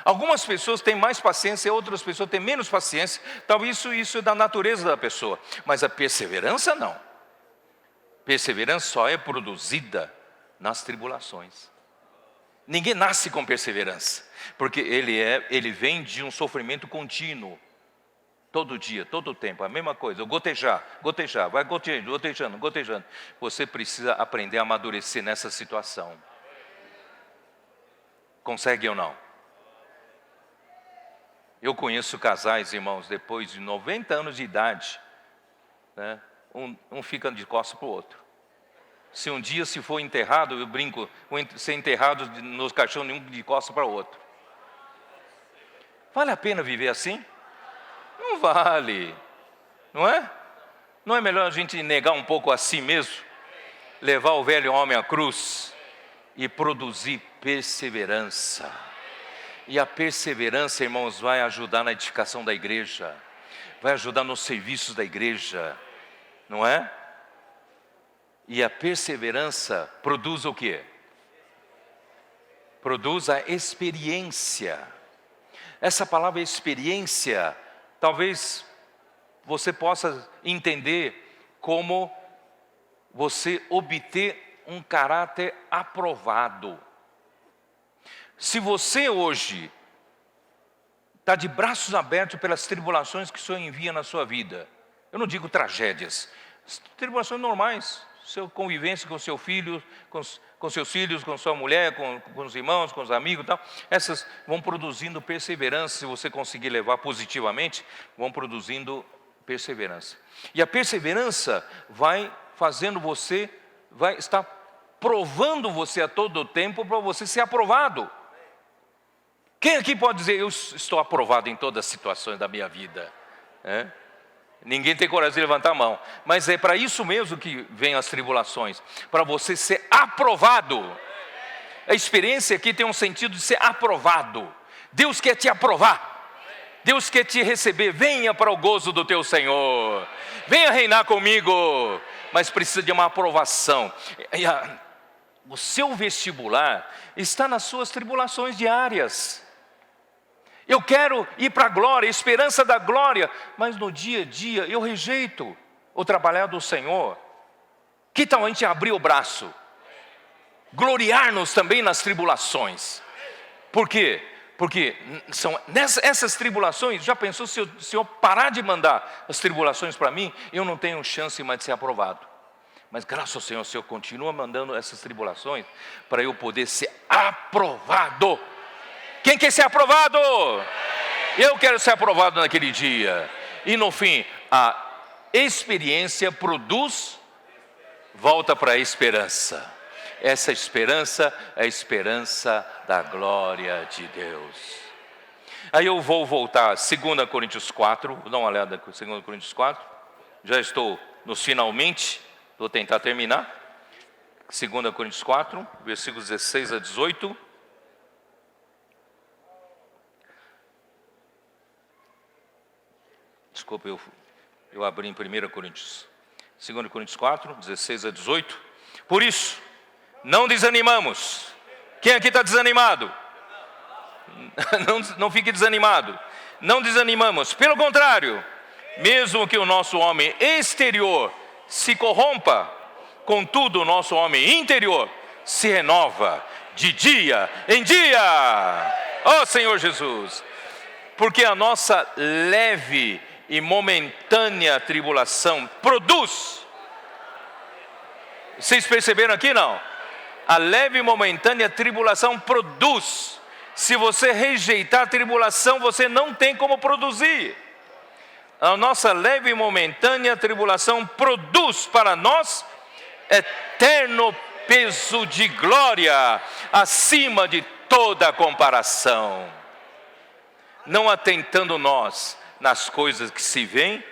Algumas pessoas têm mais paciência, outras pessoas têm menos paciência. Talvez isso é da natureza da pessoa. Mas a perseverança não. Perseverança só é produzida nas tribulações. Ninguém nasce com perseverança, porque ele vem de um sofrimento contínuo. Todo dia, todo o tempo, a mesma coisa, gotejar, vai gotejando. Você precisa aprender a amadurecer nessa situação. Consegue ou não? Eu conheço casais, irmãos, depois de 90 anos de idade, né, um fica de costas para o outro. Se um dia se for enterrado, eu brinco, ser enterrado nos caixões nenhum de costas para o outro. Vale a pena viver assim? Não vale, não é? Não é melhor a gente negar um pouco a si mesmo, levar o velho homem à cruz e produzir perseverança. E a perseverança, irmãos, vai ajudar na edificação da igreja, vai ajudar nos serviços da igreja, não é? E a perseverança produz o quê? Produz a experiência. Essa palavra experiência, talvez você possa entender como você obter um caráter aprovado. Se você hoje está de braços abertos pelas tribulações que o Senhor envia na sua vida, eu não digo tragédias, tribulações normais, sua convivência com seu filho, com seus filhos, com sua mulher, com os irmãos, com os amigos e tal, essas vão produzindo perseverança. Se você conseguir levar positivamente, vão produzindo perseverança. E a perseverança vai fazendo você, vai estar provando você a todo tempo para você ser aprovado. Quem aqui pode dizer, eu estou aprovado em todas as situações da minha vida? Ninguém tem coragem de levantar a mão. Mas é para isso mesmo que vem as tribulações, para você ser aprovado. A experiência aqui tem um sentido de ser aprovado. Deus quer te aprovar. Deus quer te receber. Venha para o gozo do teu Senhor. Venha reinar comigo. Mas precisa de uma aprovação. O seu vestibular está nas suas tribulações diárias. Eu quero ir para a glória, a esperança da glória, mas no dia a dia eu rejeito o trabalhar do Senhor. Que tal a gente abrir o braço? Gloriar-nos também nas tribulações. Por quê? Porque são essas tribulações, já pensou se o Senhor parar de mandar as tribulações para mim, eu não tenho chance mais de ser aprovado. Mas graças ao Senhor, o Senhor continua mandando essas tribulações para eu poder ser aprovado. Quem quer ser aprovado? Eu quero ser aprovado naquele dia. E no fim, a experiência produz, volta para a esperança. Essa esperança é a esperança da glória de Deus. Aí eu vou voltar a 2 Coríntios 4, vou dar uma olhada com 2 Coríntios 4. Já estou nos finalmente, vou tentar terminar. 2 Coríntios 4, versículos 16 a 18. Desculpa, eu abri em 1 Coríntios. 2 Coríntios 4, 16 a 18. Por isso, não desanimamos. Quem aqui está desanimado? Não fique desanimado. Não desanimamos. Pelo contrário, mesmo que o nosso homem exterior se corrompa, contudo o nosso homem interior se renova de dia em dia. Ó Senhor Jesus. Porque a nossa leve e momentânea tribulação produz. Vocês perceberam aqui não? A leve e momentânea tribulação produz. Se você rejeitar a tribulação, você não tem como produzir. A nossa leve e momentânea tribulação produz para nós eterno peso de glória, acima de toda comparação. Não atentando nós nas coisas que se veem,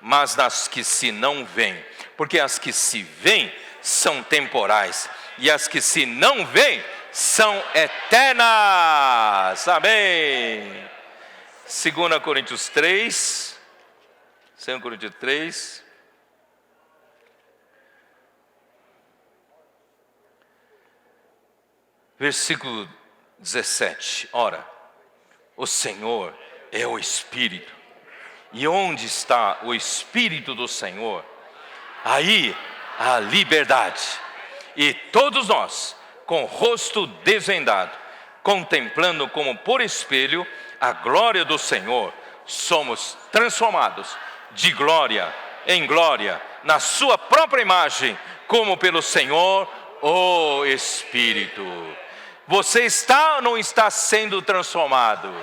mas nas que se não veem. Porque as que se veem são temporais, e as que se não veem são eternas. Amém. 2 Coríntios 3. 2 Coríntios 3. Versículo 17. Ora, o Senhor é o Espírito. E onde está o Espírito do Senhor, aí há liberdade. E todos nós, com o rosto desvendado, contemplando como por espelho a glória do Senhor, somos transformados de glória em glória, na sua própria imagem, como pelo Senhor, o Espírito. Você está ou não está sendo transformado?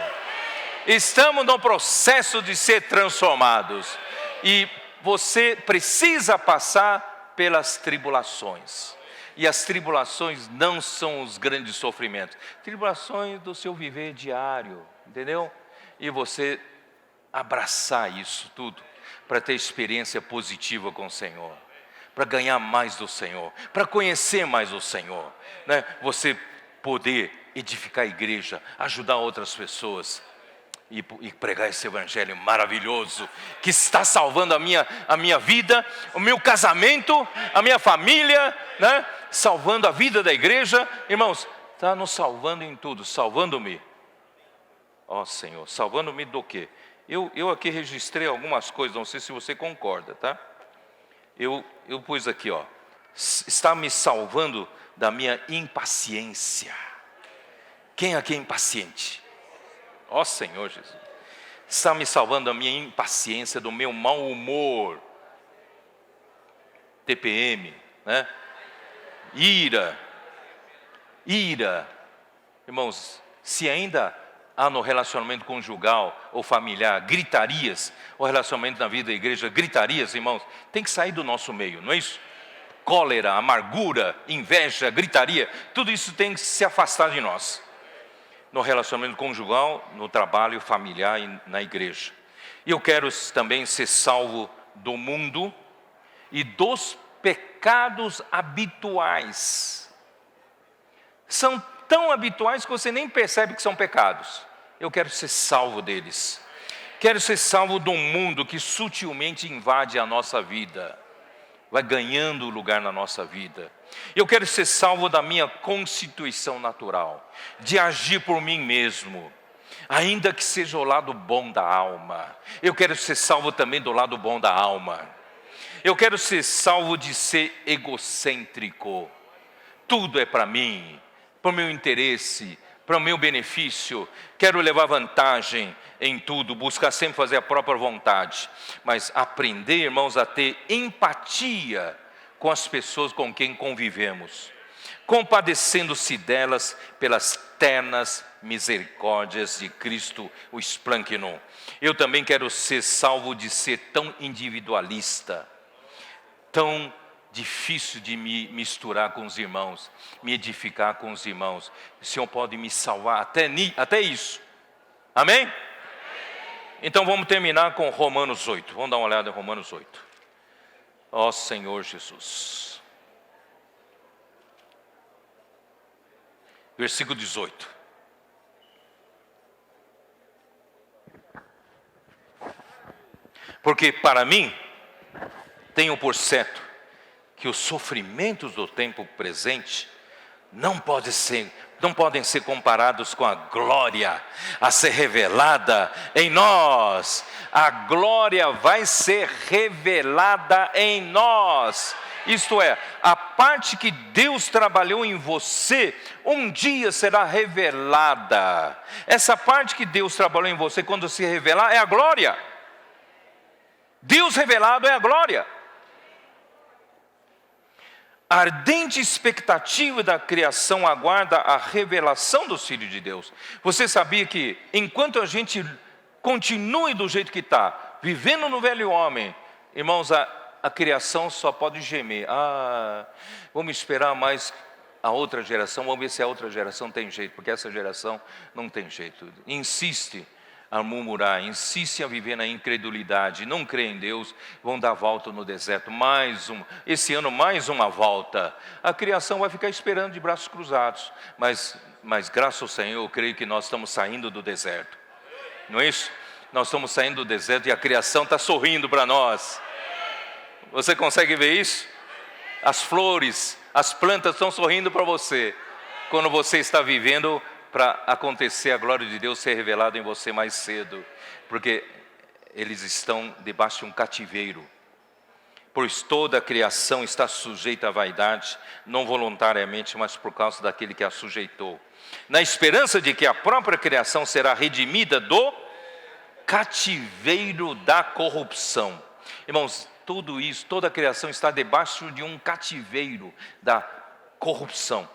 Estamos no processo de ser transformados. E você precisa passar pelas tribulações. E as tribulações não são os grandes sofrimentos. Tribulações do seu viver diário, entendeu? E você abraçar isso tudo para ter experiência positiva com o Senhor, para ganhar mais do Senhor, para conhecer mais o Senhor, né? Você poder edificar a igreja, ajudar outras pessoas e pregar esse evangelho maravilhoso que está salvando a minha vida, o meu casamento, a minha família, né? Salvando a vida da igreja. Irmãos, está nos salvando em tudo. Salvando-me, ó Senhor, salvando-me do quê? Eu aqui registrei algumas coisas, não sei se você concorda, tá? Eu pus aqui, ó, está me salvando da minha impaciência. Quem aqui é impaciente? Ó Senhor Jesus, está me salvando da minha impaciência, do meu mau humor, TPM, né? Ira, irmãos, se ainda há no relacionamento conjugal ou familiar gritarias, o relacionamento na vida da igreja, gritarias, irmãos, tem que sair do nosso meio, não é isso? Cólera, amargura, inveja, gritaria, tudo isso tem que se afastar de nós. No relacionamento conjugal, no trabalho familiar e na igreja. E eu quero também ser salvo do mundo e dos pecados habituais. São tão habituais que você nem percebe que são pecados. Eu quero ser salvo deles. Quero ser salvo do mundo que sutilmente invade a nossa vida, vai ganhando lugar na nossa vida. Eu quero ser salvo da minha constituição natural, de agir por mim mesmo, ainda que seja o lado bom da alma. Eu quero ser salvo também do lado bom da alma. Eu quero ser salvo de ser egocêntrico. Tudo é para mim, para o meu interesse, para o meu benefício. Quero levar vantagem em tudo, buscar sempre fazer a própria vontade. Mas aprender, irmãos, a ter empatia com as pessoas com quem convivemos, compadecendo-se delas pelas ternas misericórdias de Cristo, o esplêndido. Eu também quero ser salvo de ser tão individualista, tão difícil de me misturar com os irmãos, me edificar com os irmãos. O Senhor pode me salvar até isso. Amém? Então vamos terminar com Romanos 8. Vamos dar uma olhada em Romanos 8. Ó Senhor Jesus. Versículo 18. Porque para mim, tenho por certo que os sofrimentos do tempo presente não podem ser comparados com a glória a ser revelada em nós. A glória vai ser revelada em nós. Isto é, a parte que Deus trabalhou em você, um dia será revelada. Essa parte que Deus trabalhou em você, quando se revelar, é a glória. Deus revelado é a glória. A ardente expectativa da criação aguarda a revelação dos filhos de Deus. Você sabia que enquanto a gente continue do jeito que está, vivendo no velho homem, irmãos, a criação só pode gemer. Vamos esperar mais a outra geração, vamos ver se a outra geração tem jeito, porque essa geração não tem jeito. Insiste a murmurar, insiste a viver na incredulidade, não crê em Deus, vão dar volta no deserto, esse ano mais uma volta. A criação vai ficar esperando de braços cruzados, mas graças ao Senhor, eu creio que nós estamos saindo do deserto, não é isso? Nós estamos saindo do deserto e a criação está sorrindo para nós. Você consegue ver isso? As flores, as plantas estão sorrindo para você, quando você está vivendo para acontecer a glória de Deus ser revelada em você mais cedo, porque eles estão debaixo de um cativeiro. Pois toda a criação está sujeita à vaidade, não voluntariamente, mas por causa daquele que a sujeitou, na esperança de que a própria criação será redimida do cativeiro da corrupção. Irmãos, tudo isso, toda a criação está debaixo de um cativeiro da corrupção,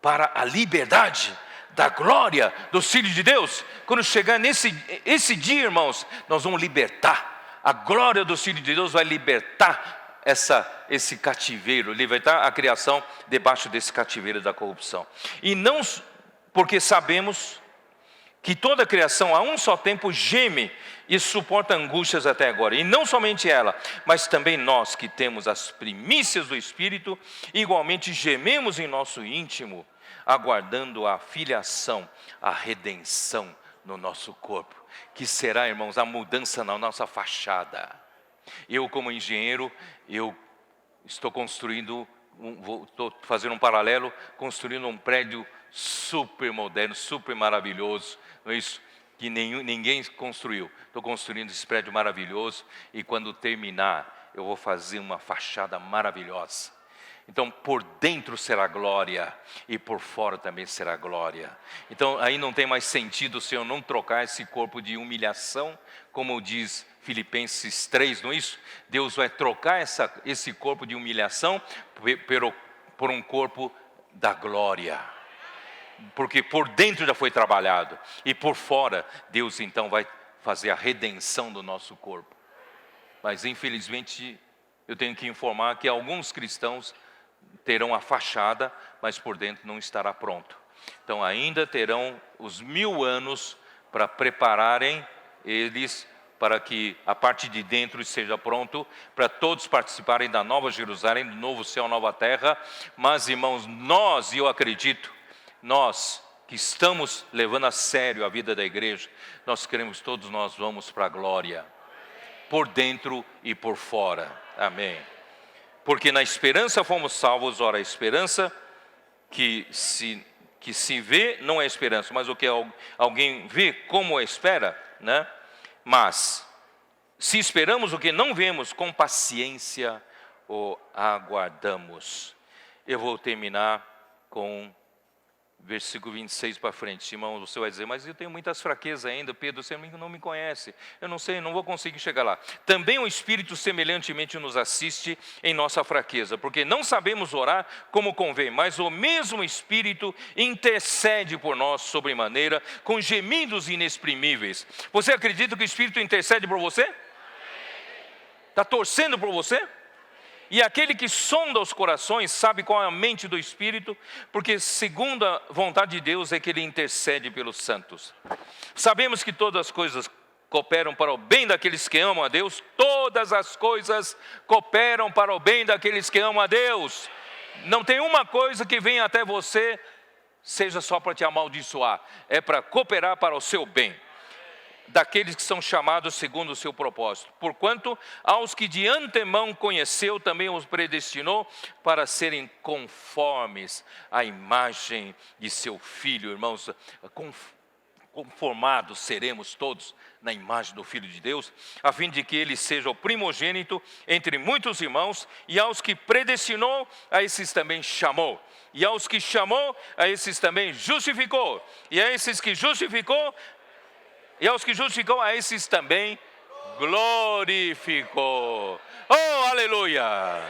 para a liberdade da glória dos filhos de Deus. Quando chegar esse dia, irmãos, nós vamos libertar. A glória dos filhos de Deus vai libertar esse cativeiro, libertar a criação debaixo desse cativeiro da corrupção. E não porque sabemos que toda a criação a um só tempo geme e suporta angústias até agora. E não somente ela, mas também nós que temos as primícias do Espírito, igualmente gememos em nosso íntimo, aguardando a filiação, a redenção no nosso corpo, que será, irmãos, a mudança na nossa fachada. Eu, como engenheiro, eu estou construindo, estou fazendo um paralelo, construindo um prédio super moderno, super maravilhoso, não é isso? Que ninguém construiu. Estou construindo esse prédio maravilhoso e quando terminar, eu vou fazer uma fachada maravilhosa. Então, por dentro será glória e por fora também será glória. Então, aí não tem mais sentido o Senhor não trocar esse corpo de humilhação, como diz Filipenses 3, não é isso? Deus vai trocar esse corpo de humilhação por um corpo da glória. Porque por dentro já foi trabalhado e por fora Deus então vai fazer a redenção do nosso corpo. Mas infelizmente eu tenho que informar que alguns cristãos terão a fachada, mas por dentro não estará pronto. Então ainda terão os 1000 anos para prepararem eles para que a parte de dentro esteja pronto, para todos participarem da nova Jerusalém, do novo céu, nova terra. Mas irmãos, nós, e eu acredito, nós que estamos levando a sério a vida da igreja, nós queremos, todos nós vamos para a glória, por dentro e por fora, amém. Porque na esperança fomos salvos. Ora, a esperança que se vê não é esperança, mas o que alguém vê como espera, né? Mas, se esperamos o que não vemos, com paciência o aguardamos. Eu vou terminar com versículo 26 para frente. Irmão, você vai dizer, mas eu tenho muitas fraquezas ainda, Pedro, você não me conhece. Eu não sei, não vou conseguir chegar lá. Também o Espírito semelhantemente nos assiste em nossa fraqueza, porque não sabemos orar como convém, mas o mesmo Espírito intercede por nós sobremaneira, com gemidos inexprimíveis. Você acredita que o Espírito intercede por você? Está torcendo por você? E aquele que sonda os corações sabe qual é a mente do Espírito, porque segundo a vontade de Deus é que Ele intercede pelos santos. Sabemos que todas as coisas cooperam para o bem daqueles que amam a Deus. Todas as coisas cooperam para o bem daqueles que amam a Deus. Não tem uma coisa que venha até você, seja só para te amaldiçoar. É para cooperar para o seu bem, daqueles que são chamados segundo o seu propósito. Porquanto aos que de antemão conheceu, também os predestinou para serem conformes à imagem de seu Filho. Irmãos, conformados seremos todos na imagem do Filho de Deus, a fim de que ele seja o primogênito entre muitos irmãos. E aos que predestinou, a esses também chamou. E aos que chamou, a esses também justificou. E a esses que justificou, e aos que justificou, a esses também glorificou. Oh, aleluia!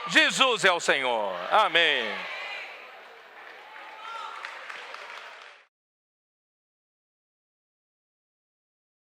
Jesus é o Senhor. Amém.